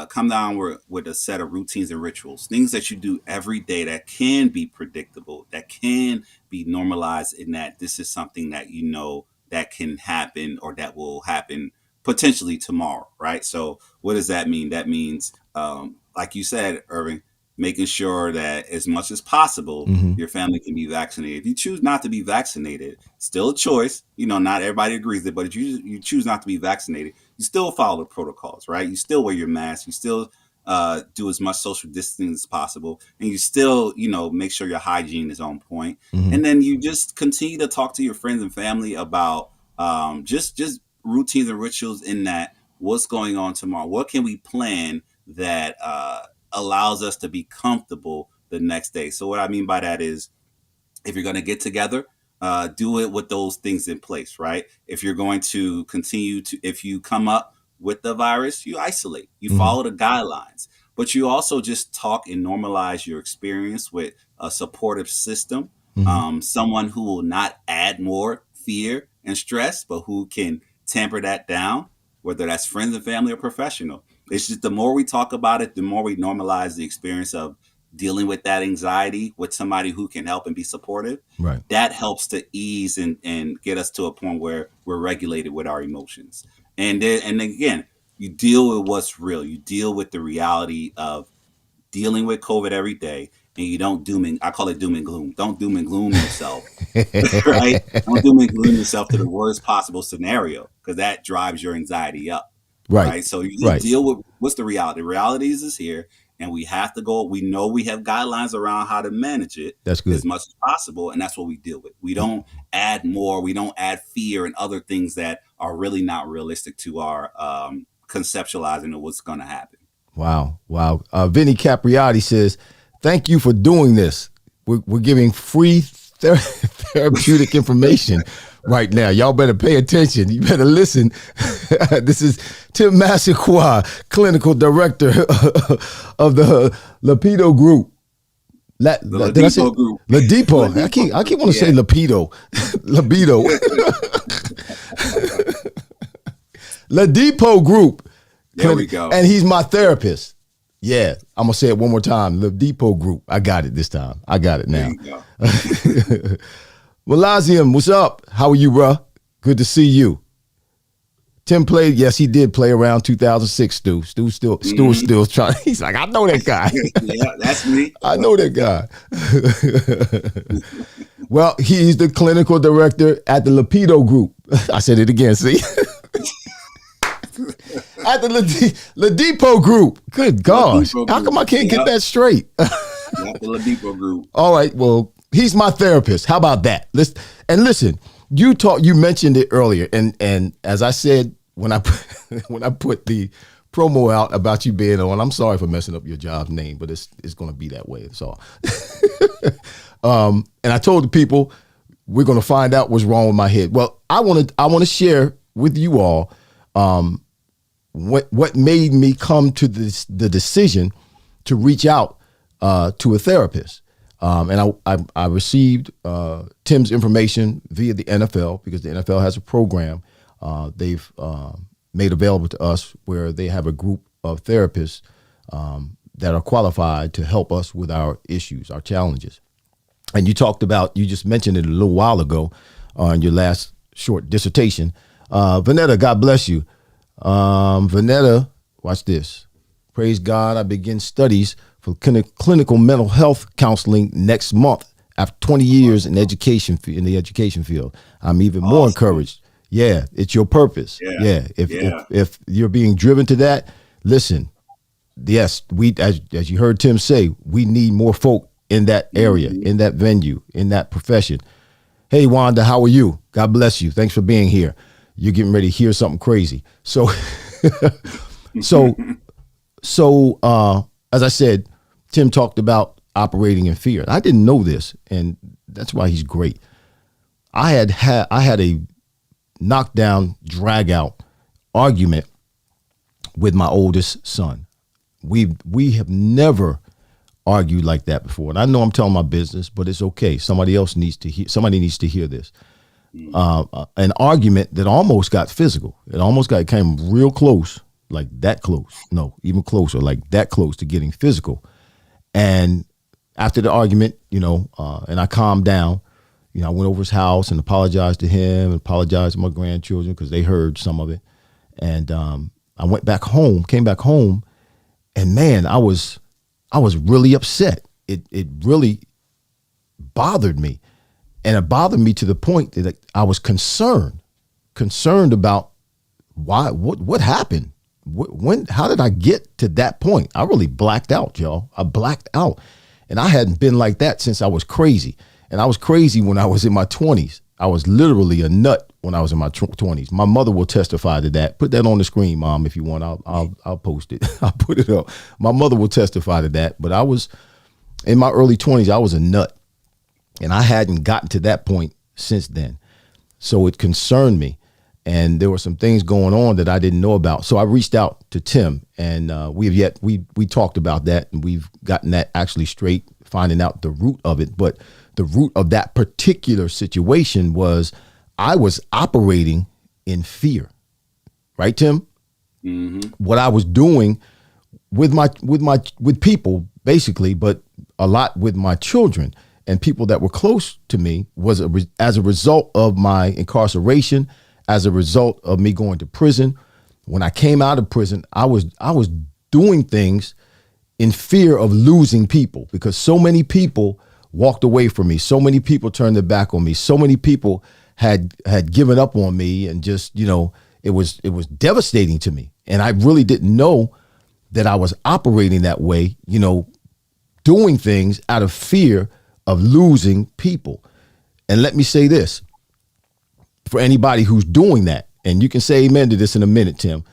[SPEAKER 2] come down with a set of routines and rituals, things that you do every day that can be predictable, that can be normalized in that this is something that you know that can happen or that will happen potentially tomorrow, right? So what does that mean? That means, like you said, Irving, making sure that as much as possible
[SPEAKER 1] Mm-hmm.
[SPEAKER 2] your family can be vaccinated. If you choose not to be vaccinated, still a choice. Not everybody agrees with it, but if you choose not to be vaccinated, you still follow the protocols, right? You still wear your mask. You still do as much social distancing as possible, and you still, make sure your hygiene is on point.
[SPEAKER 1] Mm-hmm.
[SPEAKER 2] And then you just continue to talk to your friends and family about just routines and rituals in that what's going on tomorrow. What can we plan that allows us to be comfortable the next day? So what I mean by that is if you're going to get together, do it with those things in place, right? If you're going to continue to, if you come up with the virus, you isolate, you
[SPEAKER 1] Mm-hmm.
[SPEAKER 2] follow the guidelines, but you also just talk and normalize your experience with a supportive system,
[SPEAKER 1] Mm-hmm.
[SPEAKER 2] someone who will not add more fear and stress, but who can tamper that down, whether that's friends and family or professional. It's just the more we talk about it, the more we normalize the experience of dealing with that anxiety with somebody who can help and be supportive,
[SPEAKER 1] Right.
[SPEAKER 2] that helps to ease and get us to a point where we're regulated with our emotions. And again, you deal with what's real. You deal with the reality of dealing with COVID every day, and you don't I call it doom and gloom. Don't doom and gloom yourself, right? Don't doom and gloom yourself to the worst possible scenario, because that drives your anxiety up,
[SPEAKER 1] Right.
[SPEAKER 2] right? So you just
[SPEAKER 1] Right.
[SPEAKER 2] deal with what's the reality. The reality is here, and we have to go. We know we have guidelines around how to manage it
[SPEAKER 1] That's good.
[SPEAKER 2] as much as possible, and that's what we deal with. We don't add more. We don't add fear and other things that are really not realistic to our conceptualizing of what's going to happen.
[SPEAKER 1] Wow. Wow. Vinny Capriati says, thank you for doing this. We're giving free therapeutic information right now. Y'all better pay attention. You better listen. This is Tim Massaquoi, clinical director of the Ladipo Group. Did I say
[SPEAKER 2] Group.
[SPEAKER 1] Ladipo? I keep wanting to say Lapido. Libido. Ladipo Group.
[SPEAKER 2] There we go.
[SPEAKER 1] And he's my therapist. Yeah, I'm gonna say it one more time. Ladipo Group. I got it this time. I got it now. Malazium, what's up? How are you, bro? Good to see you. Tim played. Yes, he did play around 2006. Stu was still trying. He's like, I know that guy.
[SPEAKER 2] Yeah, that's me.
[SPEAKER 1] I know that guy. Well, he's the clinical director at the Ladipo Group. I said it again. See. At the Ladipo Group. Good gosh. How come I can't get that straight?
[SPEAKER 2] The Ladipo Group.
[SPEAKER 1] All right. Well, he's my therapist. How about that? Listen, you mentioned it earlier. And as I said, when I put the promo out about you being on, I'm sorry for messing up your job name, but it's going to be that way. That's all. And I told the people, we're going to find out what's wrong with my head. Well, I want to share with you all, what made me come to the decision to reach out to a therapist. And I received Tim's information via the NFL, because the NFL has a program they've made available to us where they have a group of therapists that are qualified to help us with our issues, our challenges. And you just mentioned it a little while ago in your last short dissertation. Vanetta, God bless you. Vanetta, watch this. Praise God, I begin studies for clinical mental health counseling next month after 20 years in the education field. I'm even more encouraged. Yeah, it's your purpose. Yeah. If you're being driven to that, listen. Yes, we as you heard Tim say, we need more folk in that area, in that venue, in that profession. Hey, Wanda, how are you? God bless you. Thanks for being here. You're getting ready to hear something crazy. So, as I said, Tim talked about operating in fear. I didn't know this, and that's why he's great. I had a knockdown, drag out argument with my oldest son. We have never argued like that before, and I know I'm telling my business, but it's okay. Somebody needs to hear this. An argument that almost got physical. It came real close, like that close. No, even closer, like that close to getting physical. And after the argument, and I calmed down, I went over his house and apologized to him and apologized to my grandchildren because they heard some of it. And I came back home, and man, I was really upset. It really bothered me. And it bothered me to the point that I was concerned about what happened. How did I get to that point? I really blacked out, y'all. I blacked out. And I hadn't been like that since I was crazy. And I was crazy when I was in my 20s. I was literally a nut when I was in my 20s. My mother will testify to that. Put that on the screen, Mom, if you want. I'll post it. I'll put it up. My mother will testify to that. But I was in my early 20s. I was a nut. And I hadn't gotten to that point since then. So it concerned me. And there were some things going on that I didn't know about. So I reached out to Tim, and we talked about that, and we've gotten that actually straight, finding out the root of it. But the root of that particular situation was I was operating in fear. Right, Tim? Mm-hmm. What I was doing with people basically, but a lot with my children and people that were close to me was as a result of my incarceration, as a result of me going to prison. When I came out of prison, I was doing things in fear of losing people because so many people walked away from me. So many people turned their back on me. So many people had given up on me, and just, it was devastating to me. And I really didn't know that I was operating that way, doing things out of fear of losing people. And let me say this for anybody who's doing that, and you can say amen to this in a minute, Tim.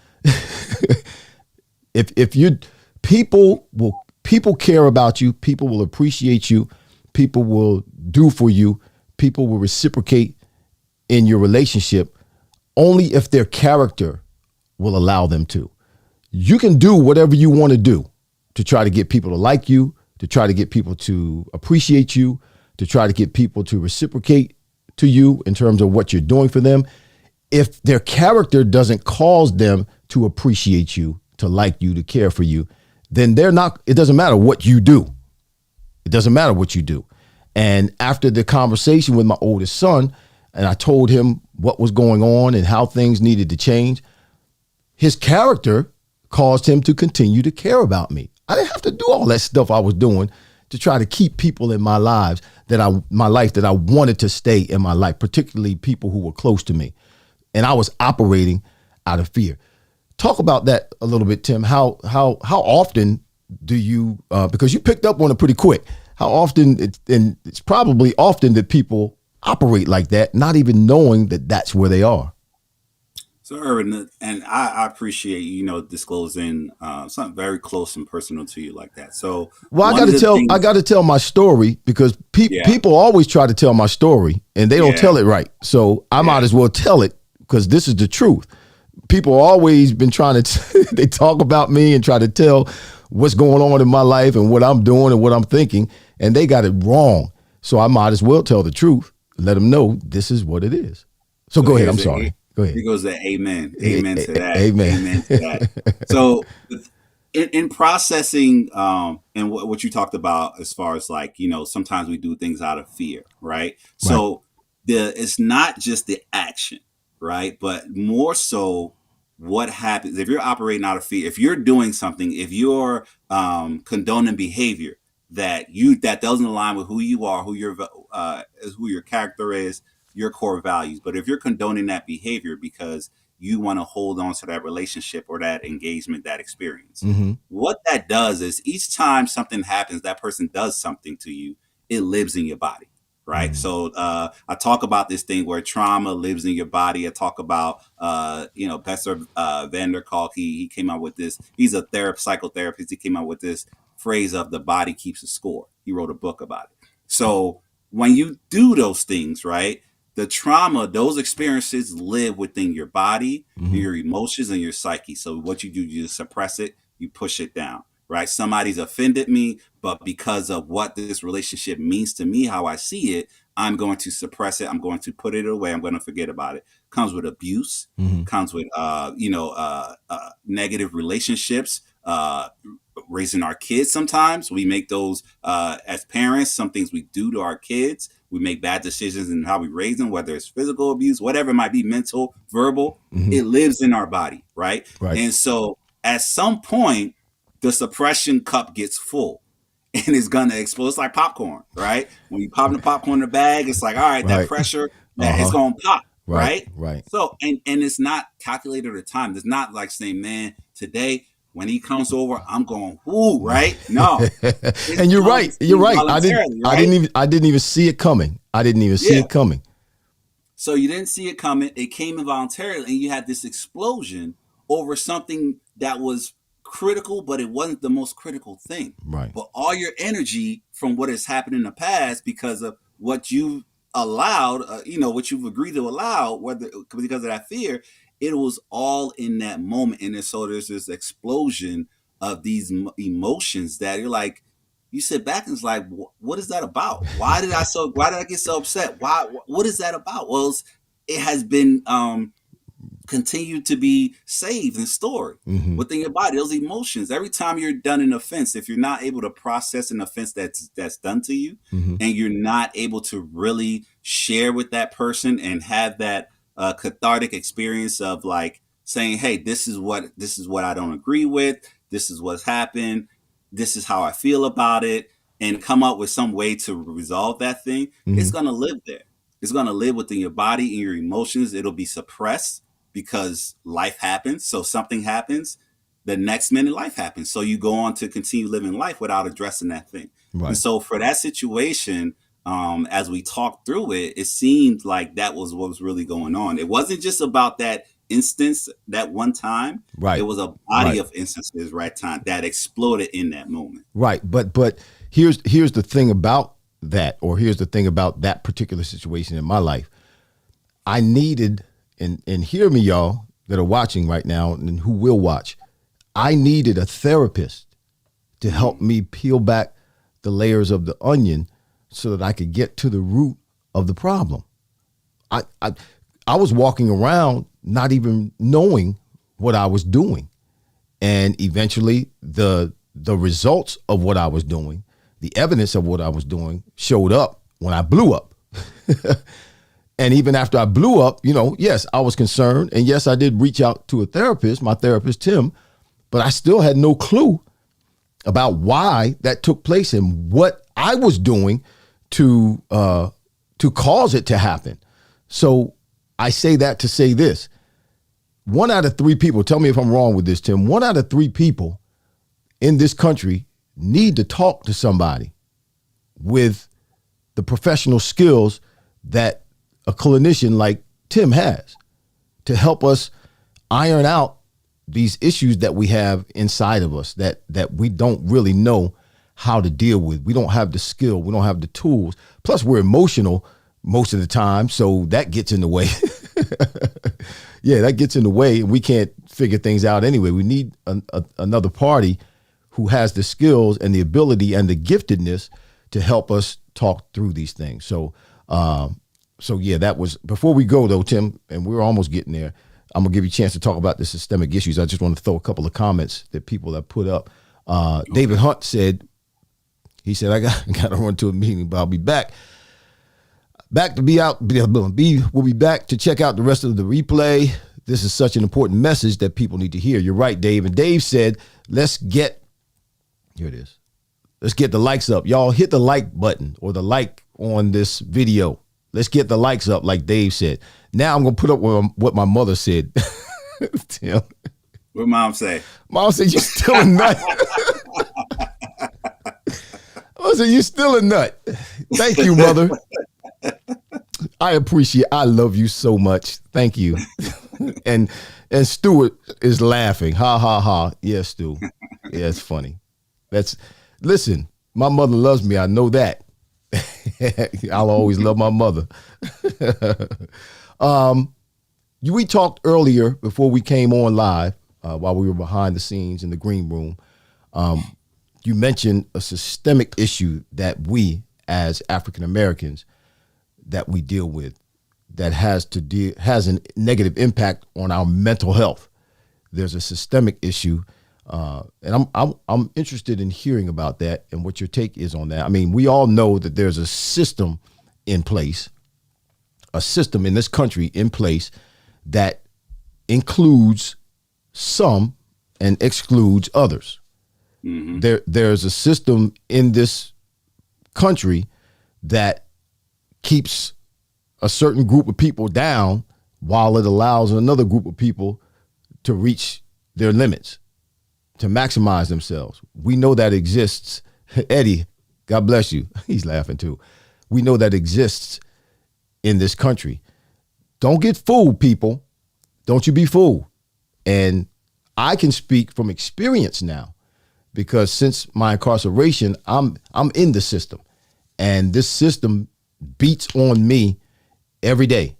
[SPEAKER 1] if you people care about you, people will appreciate you, people will do for you, people will reciprocate in your relationship only if their character will allow them to. You can do whatever you want to do to try to get people to like you, to try to get people to appreciate you, to try to get people to reciprocate to you in terms of what you're doing for them. If their character doesn't cause them to appreciate you, to like you, to care for you, then it doesn't matter what you do. It doesn't matter what you do. And after the conversation with my oldest son, and I told him what was going on and how things needed to change, his character caused him to continue to care about me. I didn't have to do all that stuff I was doing to try to keep people in my life that I wanted to stay in my life, particularly people who were close to me. And I was operating out of fear. Talk about that a little bit, Tim. How often do you, because you picked up on it pretty quick, how often, and it's probably often that people operate like that, not even knowing that that's where they are.
[SPEAKER 2] So, Irving, and I appreciate disclosing something very close and personal to you like that. So,
[SPEAKER 1] well,
[SPEAKER 2] one of the things,
[SPEAKER 1] I got to tell my story because
[SPEAKER 2] yeah,
[SPEAKER 1] people always try to tell my story and they don't
[SPEAKER 2] yeah,
[SPEAKER 1] tell it right. So I might as well tell it because this is the truth. People always been trying to they talk about me and try to tell what's going on in my life and what I'm doing and what I'm thinking, and they got it wrong. So I might as well tell the truth, let them know this is what it is. So go ahead. I'm sorry. Go ahead.
[SPEAKER 2] Here goes the amen. Amen to that.
[SPEAKER 1] Amen.
[SPEAKER 2] Amen to that. So, in processing, and what you talked about as far as like, sometimes we do things out of fear, right?
[SPEAKER 1] Right.
[SPEAKER 2] So it's not just the action, right? But more so what happens if you're operating out of fear, if you're doing something, if you're condoning behavior that doesn't align with who you are, who your character is, your core values. But if you're condoning that behavior because you want to hold on to that relationship or that engagement, that experience,
[SPEAKER 1] Mm-hmm.
[SPEAKER 2] what that does is each time something happens, that person does something to you, it lives in your body. Right.
[SPEAKER 1] Mm-hmm.
[SPEAKER 2] So I talk about this thing where trauma lives in your body. I talk about, Professor Vander Kalk. He came out with this. He's a psychotherapist. He came out with this phrase of the body keeps a score. He wrote a book about it. So when you do those things, right, the trauma, those experiences live within your body,
[SPEAKER 1] Mm-hmm.
[SPEAKER 2] your emotions, and your psyche. So what you do, you suppress it, you push it down, right? Somebody's offended me, but because of what this relationship means to me, how I see it, I'm going to suppress it. I'm going to put it away. I'm going to forget about it. Comes with abuse,
[SPEAKER 1] Mm-hmm.
[SPEAKER 2] comes with, negative relationships, raising our kids. Sometimes we make those as parents, some things we do to our kids. We make bad decisions in how we raise them, whether it's physical abuse, whatever it might be, mental, verbal.
[SPEAKER 1] Mm-hmm.
[SPEAKER 2] It lives in our body, right?
[SPEAKER 1] Right.
[SPEAKER 2] And so at some point, the suppression cup gets full and it's gonna explode. It's like popcorn, right? When you pop the popcorn in the bag, it's like, all right, that
[SPEAKER 1] Right.
[SPEAKER 2] pressure, it's
[SPEAKER 1] Uh-huh.
[SPEAKER 2] gonna pop,
[SPEAKER 1] Right.
[SPEAKER 2] right?
[SPEAKER 1] Right.
[SPEAKER 2] So and it's not calculated at time. It's not like saying, man, today when he comes over, I'm going, whoo, right? No.
[SPEAKER 1] And you're right. You're right.
[SPEAKER 2] Voluntarily,
[SPEAKER 1] I didn't even see it coming. I didn't even see
[SPEAKER 2] Yeah.
[SPEAKER 1] it coming.
[SPEAKER 2] So you didn't see it coming. It came involuntarily, and you had this explosion over something that was critical, but it wasn't the most critical thing.
[SPEAKER 1] Right.
[SPEAKER 2] But all your energy from what has happened in the past, because of what you allowed, what you've agreed to allow, whether because of that fear, it was all in that moment. And then, so there's this explosion of these emotions that you're like, you sit back and it's like, what is that about? Why did I get so upset? What is that about? Well, it has been continue to be saved and stored within your body. Those emotions. Every time you're done an offense, if you're not able to process an offense that's done to you, and you're not able to really share with that person and have that cathartic experience of like saying, "Hey, this is what I don't agree with. This is what's happened. This is how I feel about it," and come up with some way to resolve that thing, it's gonna live there. It's gonna live within your body and your emotions. It'll be suppressed because life happens. So something happens, the next minute life happens. So you go on to continue living life without addressing that thing.
[SPEAKER 1] Right.
[SPEAKER 2] And so for that situation, as we talked through it, it seemed like that was what was really going on. It wasn't just about that instance, that one time.
[SPEAKER 1] Right.
[SPEAKER 2] It was a body of instances, right, time that exploded in that moment.
[SPEAKER 1] Right. But here's the thing about that, or here's the thing about that particular situation in my life. I needed, and hear me, y'all that are watching right now and who will watch, I needed a therapist to help me peel back the layers of the onion so that I could get to the root of the problem. I was walking around not even knowing what I was doing. And eventually the results of what I was doing, the evidence of what I was doing showed up when I blew up. And even after I blew up, yes, I was concerned. And yes, I did reach out to a therapist, my therapist, Tim, but I still had no clue about why that took place and what I was doing to cause it to happen. So I say that to say this. 1 out of 3 people, tell me if I'm wrong with this, Tim, 1 out of 3 people in this country need to talk to somebody with the professional skills that a clinician like Tim has to help us iron out these issues that we have inside of us that we don't really know how to deal with. We don't have the skill. We don't have the tools. Plus, we're emotional most of the time. So that gets in the way. Yeah, that gets in the way. We can't figure things out anyway. We need another party who has the skills and the ability and the giftedness to help us talk through these things. So yeah, that was, before we go though, Tim, and we're almost getting there, I'm gonna give you a chance to talk about the systemic issues. I just want to throw a couple of comments that people have put up. David Hunt said, he said, I got to run to a meeting, but I'll be back. We'll be back to check out the rest of the replay. This is such an important message that people need to hear. You're right, Dave. And Dave said, here it is. Let's get the likes up. Y'all hit the like button or the like on this video. Let's get the likes up, like Dave said. Now I'm going to put up what my mother said. Tim.
[SPEAKER 2] What mom say?
[SPEAKER 1] Mom said, you still a nut. I said, you still a nut. Thank you, mother. I love you so much. Thank you. And Stuart is laughing. Ha, ha, ha. Yeah, Stu. Yeah, it's funny. Listen, my mother loves me. I know that. I'll always love my mother. We talked earlier before we came on live, while we were behind the scenes in the green room. You mentioned a systemic issue that we as African Americans that we deal with that has a negative impact on our mental health. There's a systemic issue, and I'm interested in hearing about that and what your take is on that. I mean, we all know that there's a system in place, a system in this country in place that includes some and excludes others. Mm-hmm. There's a system in this country that keeps a certain group of people down while it allows another group of people to reach their limits, to maximize themselves. We know that exists. Eddie, God bless you. He's laughing too. We know that exists in this country. Don't get fooled, people. Don't you be fooled. And I can speak from experience now, because since my incarceration, I'm in the system, and this system beats on me every day.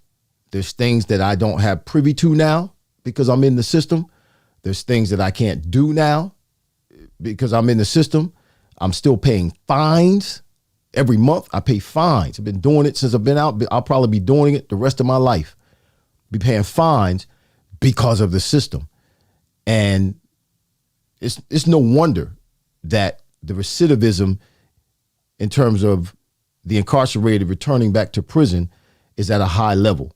[SPEAKER 1] There's things that I don't have privy to now because I'm in the system. There's things that I can't do now because I'm in the system. I'm still paying fines. Every month I pay fines. I've been doing it since I've been out. I'll probably be doing it the rest of my life. Be paying fines because of the system. And it's no wonder that the recidivism in terms of the incarcerated returning back to prison is at a high level.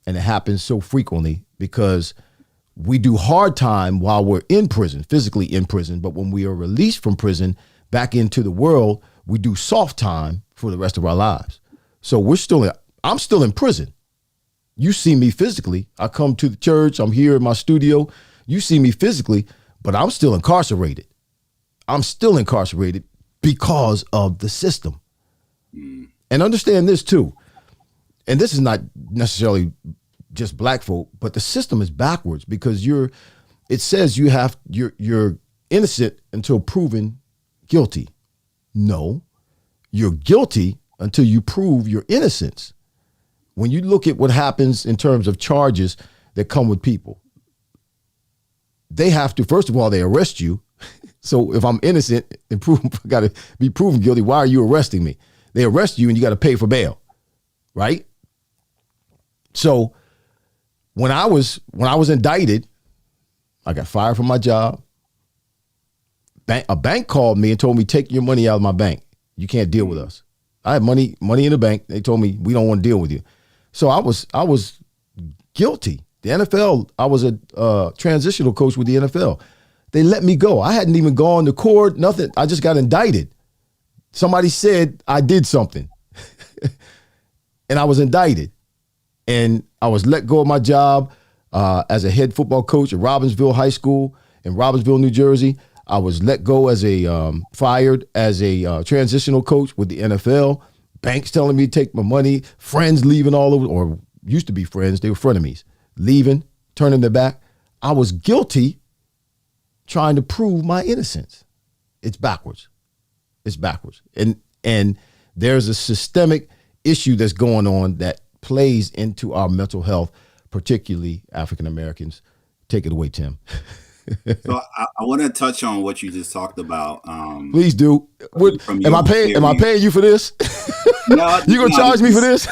[SPEAKER 1] And it happens so frequently because we do hard time while we're in prison, physically in prison. But when we are released from prison back into the world, we do soft time for the rest of our lives. So I'm still in prison. You see me physically. I come to the church. I'm here in my studio. You see me physically, but I'm still incarcerated. I'm still incarcerated because of the system. And understand this too. And this is not necessarily just black folk, but the system is backwards because it says you're innocent until proven guilty. No, you're guilty until you prove your innocence. When you look at what happens in terms of charges that come with people, they have to, first of all, they arrest you. So if I'm innocent and got to be proven guilty, why are you arresting me? They arrest you and you got to pay for bail, right? So when I was indicted, I got fired from my job. A bank called me and told me, take your money out of my bank. You can't deal with us. I had money in the bank. They told me, we don't want to deal with you. So I was guilty. The NFL, I was a transitional coach with the NFL. They let me go. I hadn't even gone to court, nothing. I just got indicted. Somebody said I did something and I was indicted, and I was let go of my job as a head football coach at Robbinsville High School in Robbinsville, New Jersey. I was let go as fired as a transitional coach with the NFL. Banks telling me to take my money, friends leaving all over, or used to be friends, they were frenemies, leaving, turning their back. I was guilty trying to prove my innocence. It's backwards. It's backwards. And there's a systemic issue that's going on that plays into our mental health, particularly African Americans. Take it away, Tim.
[SPEAKER 2] So I want to touch on what you just talked about.
[SPEAKER 1] Please do. Am I paying you for this?
[SPEAKER 2] No,
[SPEAKER 1] you gonna charge me for this?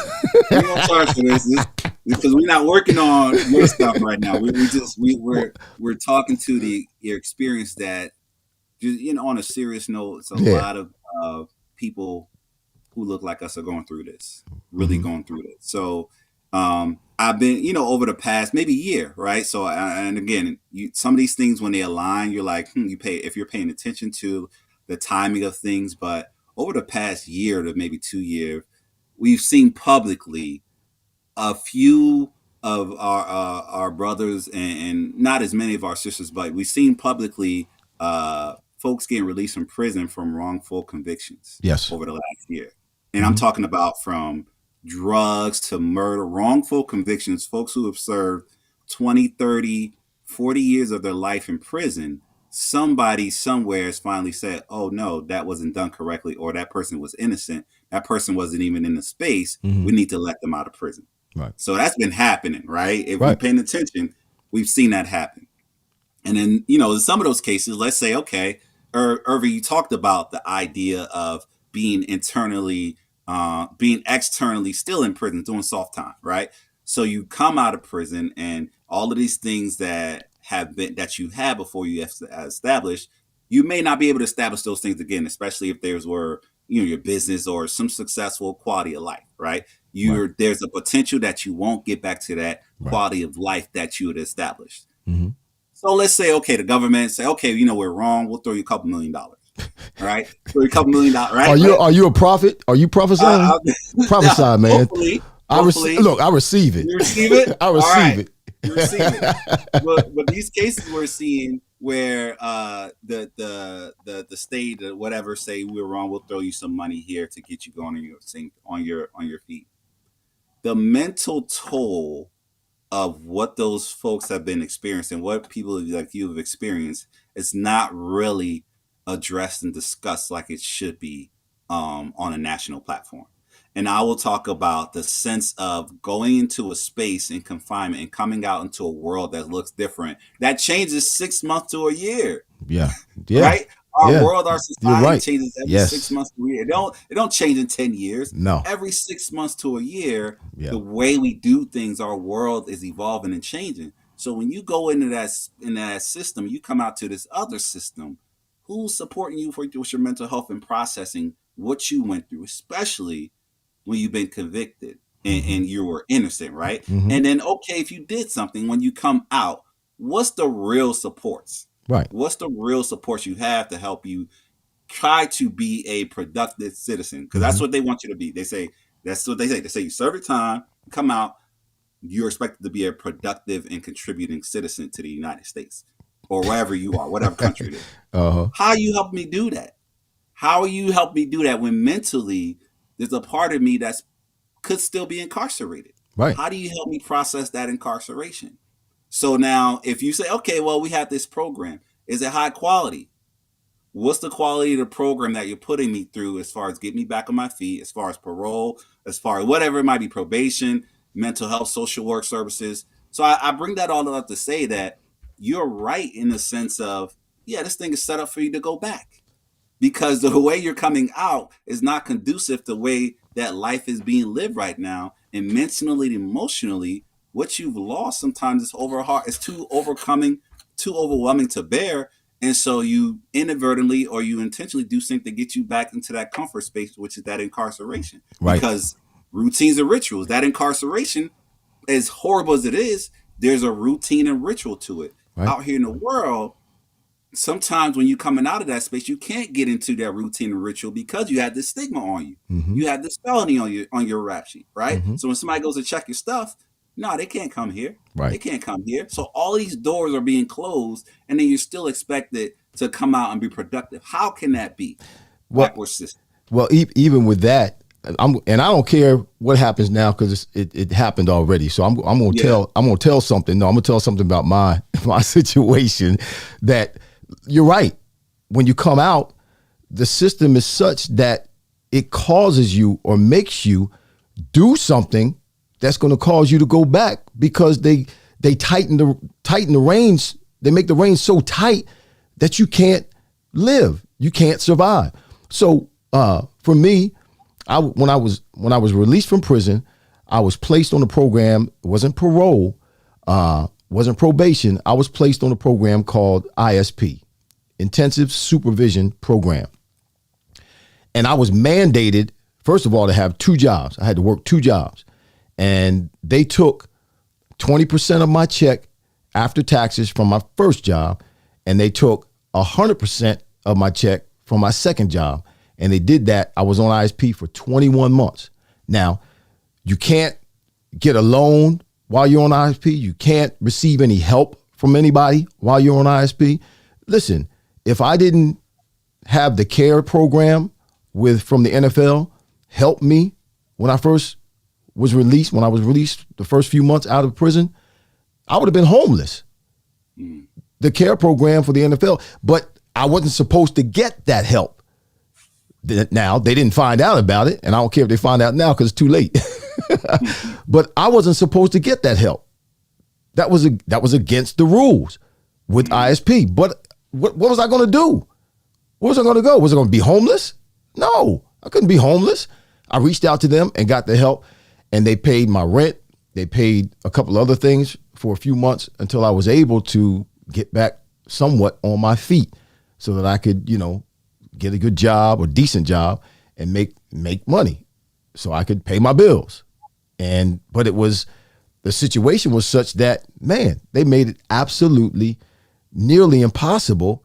[SPEAKER 2] We're gonna charge for this because we're not working on your stuff right now. We're talking to your experience that, on a serious note, it's a lot of people who look like us are going through this, really going through this. So I've been, over the past maybe year, right? So, and again, some of these things, when they align, you're like, if you're paying attention to the timing of things. But over the past year to maybe 2 years, we've seen publicly a few of our brothers and not as many of our sisters, but we've seen publicly folks getting released from prison from wrongful convictions.
[SPEAKER 1] Yes.
[SPEAKER 2] Over the last year. And I'm talking about from drugs to murder, wrongful convictions, folks who have served 20, 30, 40 years of their life in prison. Somebody somewhere has finally said, oh, no, that wasn't done correctly, or that person was innocent. That person wasn't even in the space. We need to let them out of prison.
[SPEAKER 1] Right.
[SPEAKER 2] So that's been happening, right? If we're paying attention, we've seen that happen. And then, in some of those cases, let's say, okay, Irving, you talked about the idea of being externally still in prison, doing soft time, right? So you come out of prison, and all of these things that you had before you established, you may not be able to establish those things again, especially if there's your business or some successful quality of life, right? There's a potential that you won't get back to that quality of life that you had established. Mm-hmm. So let's say, okay, the government say, okay, we're wrong. We'll throw you a couple $1 million. All right, throw you a couple $1 million. Right?
[SPEAKER 1] Are you a prophet? Are you prophesying? Prophesy, man.
[SPEAKER 2] Hopefully.
[SPEAKER 1] I receive it.
[SPEAKER 2] You receive it.
[SPEAKER 1] I receive it.
[SPEAKER 2] You receive it. But these cases we're seeing where the state or whatever say we're wrong, we'll throw you some money here to get you going on your feet. The mental toll of what those folks have been experiencing, what people like you have experienced, is not really addressed and discussed like it should be on a national platform. And I will talk about the sense of going into a space in confinement and coming out into a world that looks different. That changes 6 months to a year.
[SPEAKER 1] Yeah.
[SPEAKER 2] Right? Our world, our society changes every 6 months to a year. It don't change in 10 years.
[SPEAKER 1] No.
[SPEAKER 2] Every 6 months to a year, the way we do things, our world is evolving and changing. So when you go into that system, you come out to this other system. Who's supporting you with your mental health and processing what you went through, especially when you've been convicted
[SPEAKER 1] Mm-hmm.
[SPEAKER 2] and you were innocent, right?
[SPEAKER 1] Mm-hmm.
[SPEAKER 2] And then, okay, if you did something, when you come out, what's the real supports?
[SPEAKER 1] Right.
[SPEAKER 2] What's the real supports you have to help you try to be a productive citizen? Because
[SPEAKER 1] Mm-hmm.
[SPEAKER 2] that's what they want you to be. That's what they say. They say you serve your time, come out, you're expected to be a productive and contributing citizen to the United States or wherever you are, whatever country it is.
[SPEAKER 1] Uh-huh.
[SPEAKER 2] How you help me do that? How you help me do that when mentally there's a part of me that's could still be incarcerated?
[SPEAKER 1] Right.
[SPEAKER 2] How do you help me process that incarceration? So now, if you say, okay, well, we have this program, is it high quality? What's the quality of the program that you're putting me through as far as getting me back on my feet, as far as parole, as far as whatever it might be, probation, mental health, social work services? So I bring that all up to say that you're right in the sense of, yeah, this thing is set up for you to go back because the way you're coming out is not conducive to the way that life is being lived right now. And mentally and emotionally, what you've lost sometimes is it's too overcoming, too overwhelming to bear. And so you inadvertently or you intentionally do something to get you back into that comfort space, which is that incarceration.
[SPEAKER 1] Right.
[SPEAKER 2] Because routines and rituals, that incarceration, as horrible as it is, there's a routine and ritual to it.
[SPEAKER 1] Right.
[SPEAKER 2] Out here in the world, sometimes when you're coming out of that space, you can't get into that routine and ritual because you had this stigma on you.
[SPEAKER 1] Mm-hmm.
[SPEAKER 2] You had this felony on your rap sheet, right?
[SPEAKER 1] Mm-hmm.
[SPEAKER 2] So when somebody goes to check your stuff, no, they can't come here. They
[SPEAKER 1] Right.
[SPEAKER 2] can't come here. So all these doors are being closed, and then you're still expected to come out and be productive. How can that be?
[SPEAKER 1] Well,
[SPEAKER 2] Backward system.
[SPEAKER 1] well, even with that, and I don't care what happens now because it happened already. So I'm gonna
[SPEAKER 2] Yeah.
[SPEAKER 1] tell something. No, I'm gonna tell something about my my situation. That you're right. When you come out, the system is such that it causes you or makes you do something that's going to cause you to go back because they tighten the reins. They make the reins so tight that you can't live, you can't survive. So for me, when I was released from prison, I was placed on a program. It wasn't parole, wasn't probation. I was placed on a program called ISP, Intensive Supervision Program. And I was mandated, first of all, to have two jobs. I had to work two jobs. And they took 20% of my check after taxes from my first job, and they took 100% of my check from my second job. And they did that. I was on ISP for 21 months. Now, you can't get a loan while you're on ISP. You can't receive any help from anybody while you're on ISP. Listen, if I didn't have the CARE program from the NFL help me when I first was released, when I was released the first few months out of prison, I would have been homeless. The CARE program for the NFL, but I wasn't supposed to get that help. Now, they didn't find out about it, and I don't care if they find out now because it's too late. But I wasn't supposed to get that help. That was against the rules with ISP. But what was I going to do? Where was I going to go? Was I going to be homeless? No, I couldn't be homeless. I reached out to them and got the help, and they paid my rent. They paid a couple other things for a few months until I was able to get back somewhat on my feet so that I could, get a good job or decent job and make money so I could pay my bills. But the situation was such that, man, they made it absolutely nearly impossible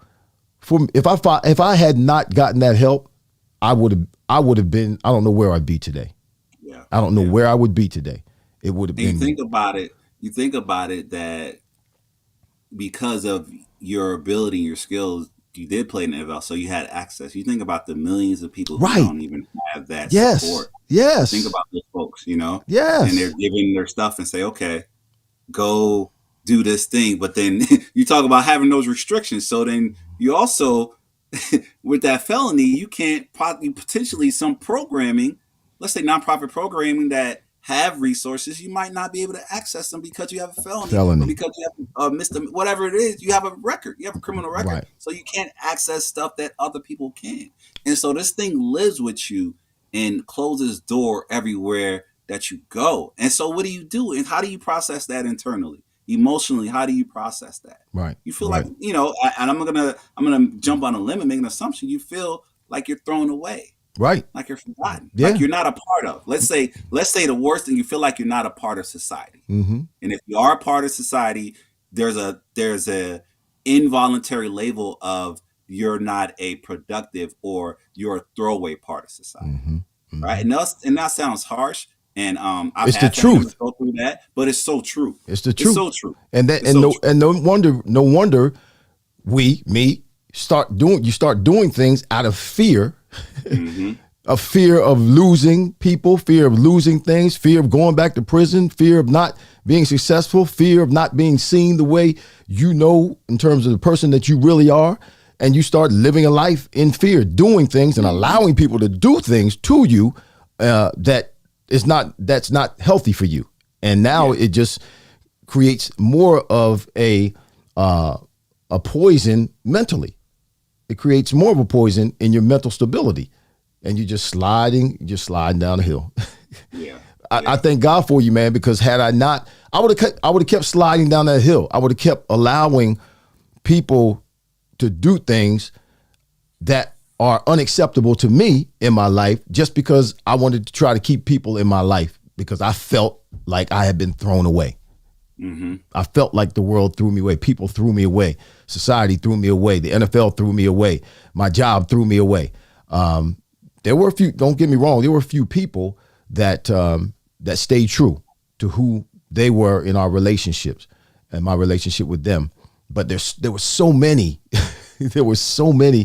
[SPEAKER 1] for if I had not gotten that help, I would have been, I don't know where I'd be today.
[SPEAKER 2] Yeah.
[SPEAKER 1] I don't know where I would be today. It would have
[SPEAKER 2] And
[SPEAKER 1] been.
[SPEAKER 2] you think about it that because of your ability and your skills, you did play in the NFL, so you had access. You think about the millions of people who
[SPEAKER 1] Right.
[SPEAKER 2] don't even have that
[SPEAKER 1] Yes.
[SPEAKER 2] support.
[SPEAKER 1] Yes.
[SPEAKER 2] Think about those folks,
[SPEAKER 1] Yes.
[SPEAKER 2] and they're giving their stuff and say, okay, go do this thing. But then you talk about having those restrictions. So then you also, with that felony, you can't potentially some programming, let's say nonprofit programming that have resources, you might not be able to access them because you have a felony. Or because you have whatever it is, you have a record, you have a criminal record.
[SPEAKER 1] Right.
[SPEAKER 2] So you can't access stuff that other people can. And so this thing lives with you and closes door everywhere that you go. And so what do you do? And how do you process that internally? emotionally, how do you process that?
[SPEAKER 1] Right.
[SPEAKER 2] You feel
[SPEAKER 1] Right.
[SPEAKER 2] like, and I'm gonna jump on a limb and make an assumption. You feel like you're thrown away,
[SPEAKER 1] Right.
[SPEAKER 2] like you're forgotten, like
[SPEAKER 1] Yeah.
[SPEAKER 2] you're not a part of. Let's say the worst thing, you feel like you're not a part of society.
[SPEAKER 1] Mm-hmm.
[SPEAKER 2] And if you are a part of society, there's a involuntary label of you're not a productive or you're a throwaway part of society.
[SPEAKER 1] Mm-hmm. Mm-hmm.
[SPEAKER 2] Right. And that sounds harsh. And I've
[SPEAKER 1] It's the
[SPEAKER 2] had family
[SPEAKER 1] truth.
[SPEAKER 2] go through that, but it's so true.
[SPEAKER 1] It's the
[SPEAKER 2] It's
[SPEAKER 1] truth.
[SPEAKER 2] so true.
[SPEAKER 1] And that,
[SPEAKER 2] It's
[SPEAKER 1] and
[SPEAKER 2] so
[SPEAKER 1] no,
[SPEAKER 2] true.
[SPEAKER 1] and no wonder you start doing things out of fear,
[SPEAKER 2] Mm-hmm.
[SPEAKER 1] a fear of losing people, fear of losing things, fear of going back to prison, fear of not being successful, fear of not being seen the way in terms of the person that you really are. And you start living a life in fear, doing things and allowing people to do things to you that's not healthy for you. And now it just creates more of a poison mentally. It creates more of a poison in your mental stability, and you're just sliding down the hill.
[SPEAKER 2] Yeah.
[SPEAKER 1] I thank God for you, man, because had I not, I would have kept sliding down that hill. I would have kept allowing people to do things that are unacceptable to me in my life just because I wanted to try to keep people in my life because I felt like I had been thrown away.
[SPEAKER 2] Mm-hmm.
[SPEAKER 1] I felt like the world threw me away. People threw me away. Society threw me away. The NFL threw me away. My job threw me away. There were a few, don't get me wrong, there were a few people that stayed true to who they were in our relationships and my relationship with them. But there were so many, there was so much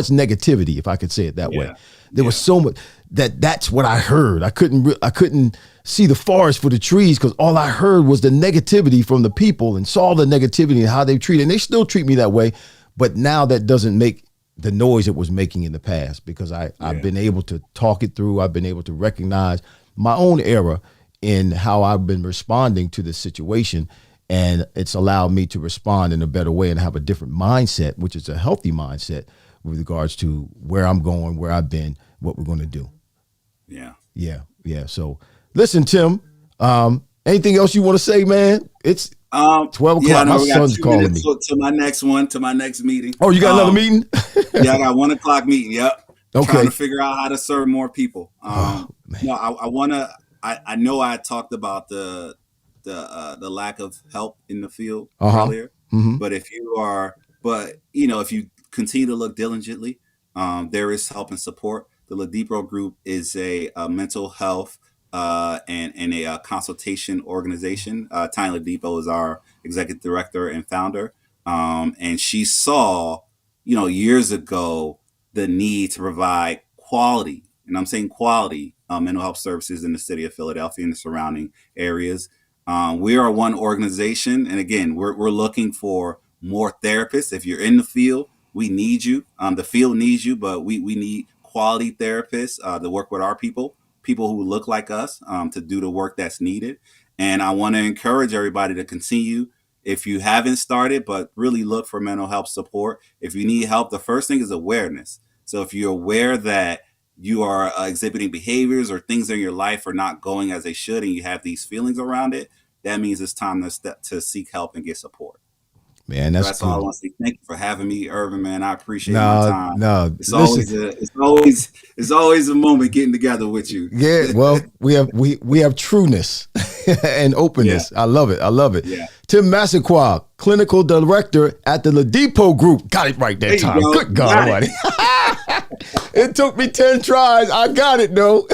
[SPEAKER 1] negativity, if I could say it that way. There was so much that's what I heard. I couldn't see the forest for the trees because all I heard was the negativity from the people and saw the negativity and how they treat it. And they still treat me that way. But now that doesn't make the noise it was making in the past because I've been able to talk it through. I've been able to recognize my own error in how I've been responding to this situation. And it's allowed me to respond in a better way and have a different mindset, which is a healthy mindset with regards to where I'm going, where I've been, what we're going to do. Yeah. So listen, Tim, anything else you want to say, man? It's 12 o'clock. My son's calling me.
[SPEAKER 2] To my next meeting.
[SPEAKER 1] Oh, you got another meeting?
[SPEAKER 2] Yeah, I got 1 o'clock meeting. Yep.
[SPEAKER 1] Okay.
[SPEAKER 2] Trying to figure out how to serve more people.
[SPEAKER 1] Man.
[SPEAKER 2] No, I know I talked about the lack of help in the field earlier, but if you continue to look diligently, there is help and support. The Ladipo Group is a mental health and a consultation organization. Tanya Ladipo is our executive director and founder, and she saw, years ago, the need to provide quality, and I'm saying quality, mental health services in the city of Philadelphia and the surrounding areas. We are one organization, and again, we're looking for more therapists. If you're in the field, we need you. The field needs you, but we need quality therapists to work with our people who look like us, to do the work that's needed. And I want to encourage everybody to continue. If you haven't started, but really look for mental health support. If you need help, the first thing is awareness. So if you're aware that you are exhibiting behaviors or things in your life are not going as they should, and you have these feelings around it, that means it's time to seek help and get support.
[SPEAKER 1] Man, that's
[SPEAKER 2] cool. All I want to say. Thank you for having me, Irving. Man, I appreciate my time. It's always a moment getting together with you.
[SPEAKER 1] Yeah, well, we have trueness and openness. Yeah. I love it. Yeah. Tim Massaquoi, clinical director at the Ladipo Group. Got it right that time. Good God Almighty. It took me 10 tries. I got it though.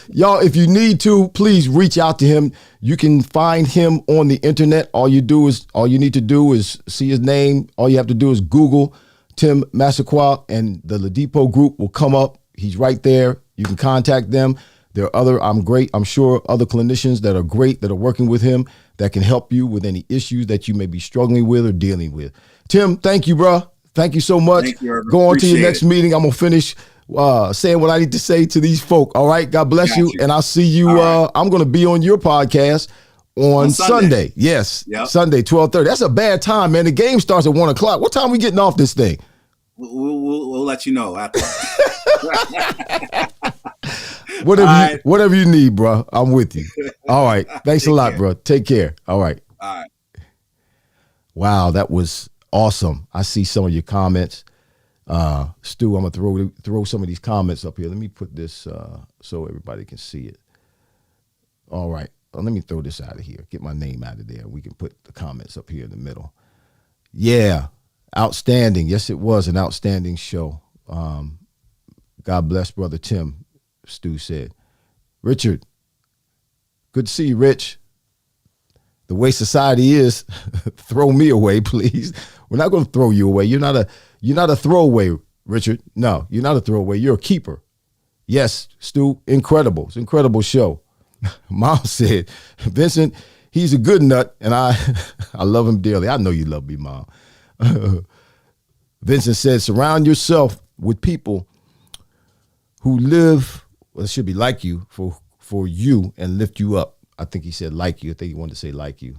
[SPEAKER 1] Y'all, if you need to, please reach out to him. You can find him on the internet. All you need to do is see his name. All you have to do is Google Tim Massaquoi and the Ladipo Group will come up. He's right there. You can contact them. There are I'm sure other clinicians that are great that are working with him that can help you with any issues that you may be struggling with or dealing with. Tim, thank you, bro. Thank you so much.
[SPEAKER 2] Thank you,
[SPEAKER 1] go on to your next meeting. I'm going to finish saying what I need to say to these folk. All right. God bless you. And I'll see you. Right. I'm going to be on your podcast on Sunday. Yes. Yep. Sunday, 12:30. That's a bad time, man. The game starts at 1 o'clock. What time are we getting off this thing?
[SPEAKER 2] We'll let you know after.
[SPEAKER 1] Whatever you need, bro. I'm with you. All right. Thanks a lot, bro. Take care. All right.
[SPEAKER 2] All right.
[SPEAKER 1] Wow, that was awesome. I see some of your comments. Stu, I'm gonna throw some of these comments up here. Let me put this so everybody can see it. All right. Let me throw this out of here. Get my name out of there. We can put the comments up here in the middle. Yeah. Outstanding. Yes, it was an outstanding show. God bless Brother Tim, Stu said. Richard, good to see you, Rich. The way society is, throw me away, please. We're not going to throw you away. You're not a throwaway, Richard. No, you're not a throwaway. You're a keeper. Yes, Stu, incredible. It's an incredible show. Mom said, Vincent, he's a good nut, and I love him dearly. I know you love me, Mom. Vincent said, surround yourself with people who live, well, it should be like you, for you and lift you up. I think he said like you. I think he wanted to say like you.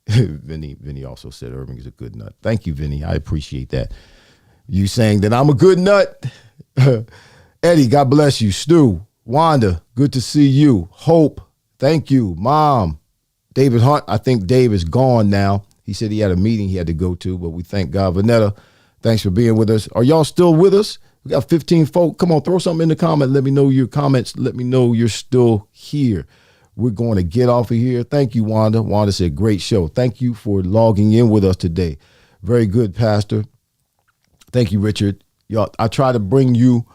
[SPEAKER 1] Vinny also said Irving is a good nut. Thank you, Vinny. I appreciate that. You saying that I'm a good nut. Eddie, God bless you. Stu, Wanda, good to see you. Hope, thank you. Mom, David Hunt, I think Dave is gone now. He said he had a meeting he had to go to, but we thank God. Vanetta, thanks for being with us. Are y'all still with us? We got 15 folk. Come on, throw something in the comment. Let me know your comments. Let me know you're still here. We're going to get off of here. Thank you, Wanda. Wanda said, great show. Thank you for logging in with us today. Very good, Pastor. Thank you, Richard. Y'all, I try to bring you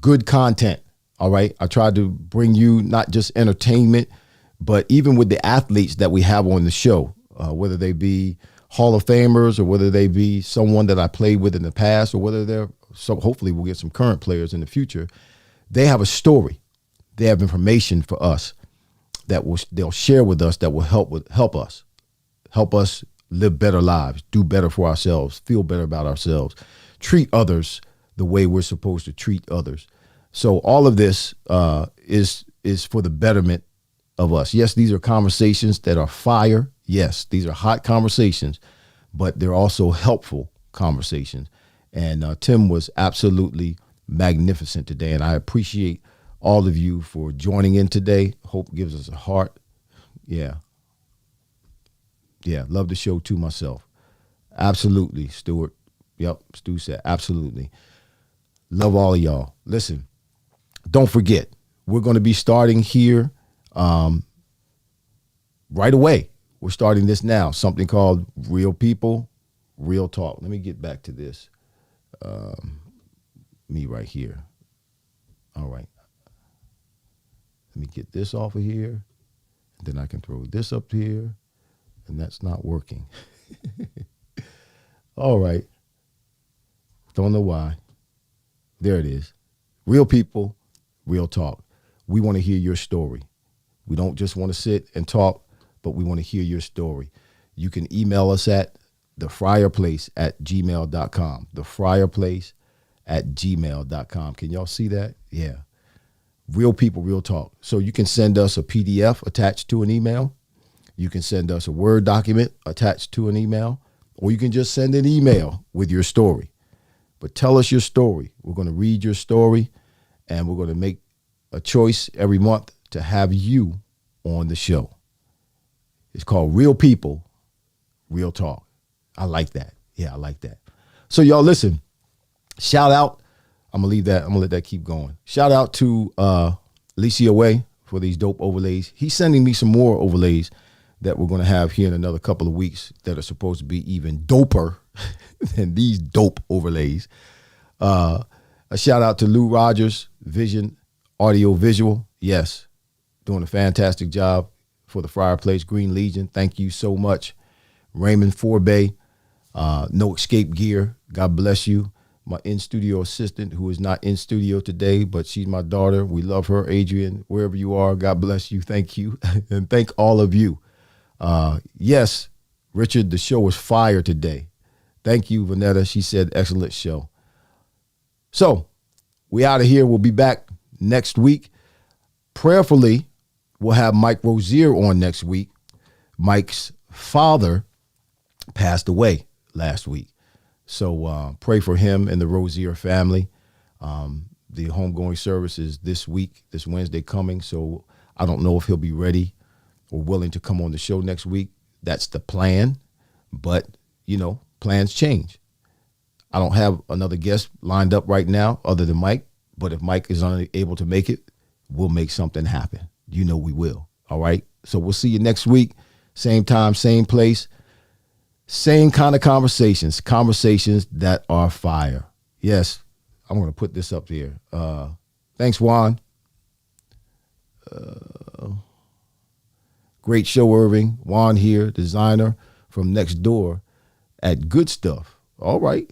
[SPEAKER 1] good content, all right? I try to bring you not just entertainment, but even with the athletes that we have on the show, whether they be Hall of Famers or whether they be someone that I played with in the past or whether they're, so hopefully we'll get some current players in the future. They have a story. They have information for us that they'll share with us that will help us live better lives, do better for ourselves, feel better about ourselves, treat others the way we're supposed to treat others. So all of this is for the betterment of us. Yes, these are conversations that are fire. Yes, these are hot conversations, but they're also helpful conversations. And Tim was absolutely magnificent today, and I appreciate all of you for joining in today. Hope gives us a heart. Yeah. Yeah, love the show too myself. Absolutely, Stuart. Yep, Stu said absolutely. Love all of y'all. Listen, don't forget, we're going to be starting here right away. We're starting this now, something called Real People, Real Talk. Let me get back to this. Me right here. All right. Let me get this off of here. Then I can throw this up here. And that's not working. All right. Don't know why. There it is. Real people, real talk. We want to hear your story. We don't just want to sit and talk, but we want to hear your story. You can email us at thefryarplace@gmail.com. thefryarplace@gmail.com. Can y'all see that? Yeah. Real people, real talk. So you can send us a PDF attached to an email. You can send us a Word document attached to an email, or you can just send an email with your story. But tell us your story. We're going to read your story, and we're going to make a choice every month to have you on the show. It's called Real People, Real Talk. I like that. Yeah, I like that. So y'all listen, shout out. I'm going to leave that. I'm going to let that keep going. Shout out to Alicia Way for these dope overlays. He's sending me some more overlays that we're going to have here in another couple of weeks that are supposed to be even doper than these dope overlays. A shout out to Lou Rogers, Vision Audio Visual. Yes, doing a fantastic job for the Fryar Place Green Legion. Thank you so much. Raymond Forbay, No Escape Gear. God bless you. My in-studio assistant, who is not in studio today, but she's my daughter. We love her, Adrian, wherever you are. God bless you. Thank you. And thank all of you. Yes, Richard, the show was fire today. Thank you, Vanetta. She said, excellent show. So we out of here. We'll be back next week. Prayerfully, we'll have Mike Rozier on next week. Mike's father passed away last week. So pray for him and the Rozier family. The homegoing service is this week, this Wednesday coming. So I don't know if he'll be ready or willing to come on the show next week. That's the plan. But, plans change. I don't have another guest lined up right now other than Mike. But if Mike is unable to make it, we'll make something happen. We will. All right. So we'll see you next week. Same time, same place. Same kind of conversations that are fire. Yes, I'm going to put this up here. Thanks, Juan. Great show, Irving. Juan here, designer from next door at Good Stuff. All right.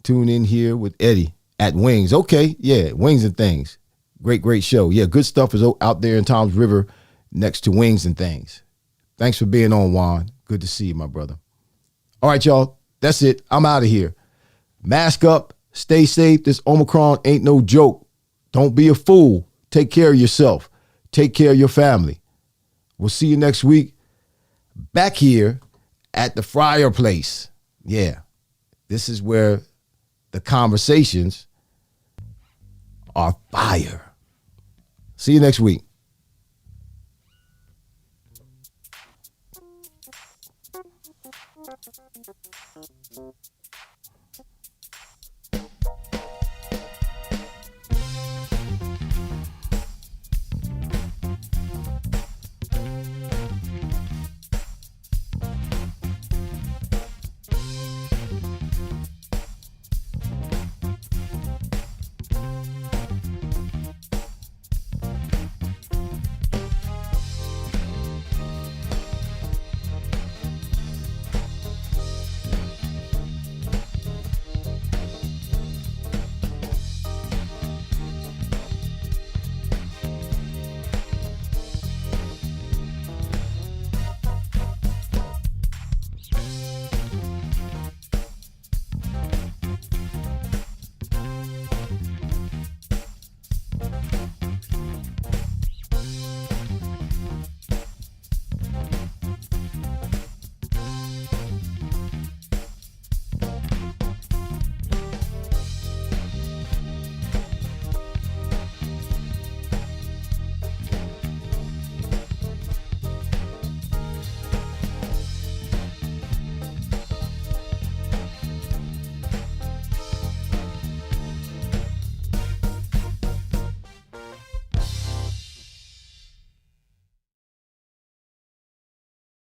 [SPEAKER 1] Tune in here with Eddie at Wings. Okay, yeah, Wings and Things. Great show. Yeah, Good Stuff is out there in Tom's River next to Wings and Things. Thanks for being on, Juan. Good to see you, my brother. All right, y'all. That's it. I'm out of here. Mask up. Stay safe. This Omicron ain't no joke. Don't be a fool. Take care of yourself. Take care of your family. We'll see you next week back here at the Fryar Place. Yeah, this is where the conversations are fire. See you next week.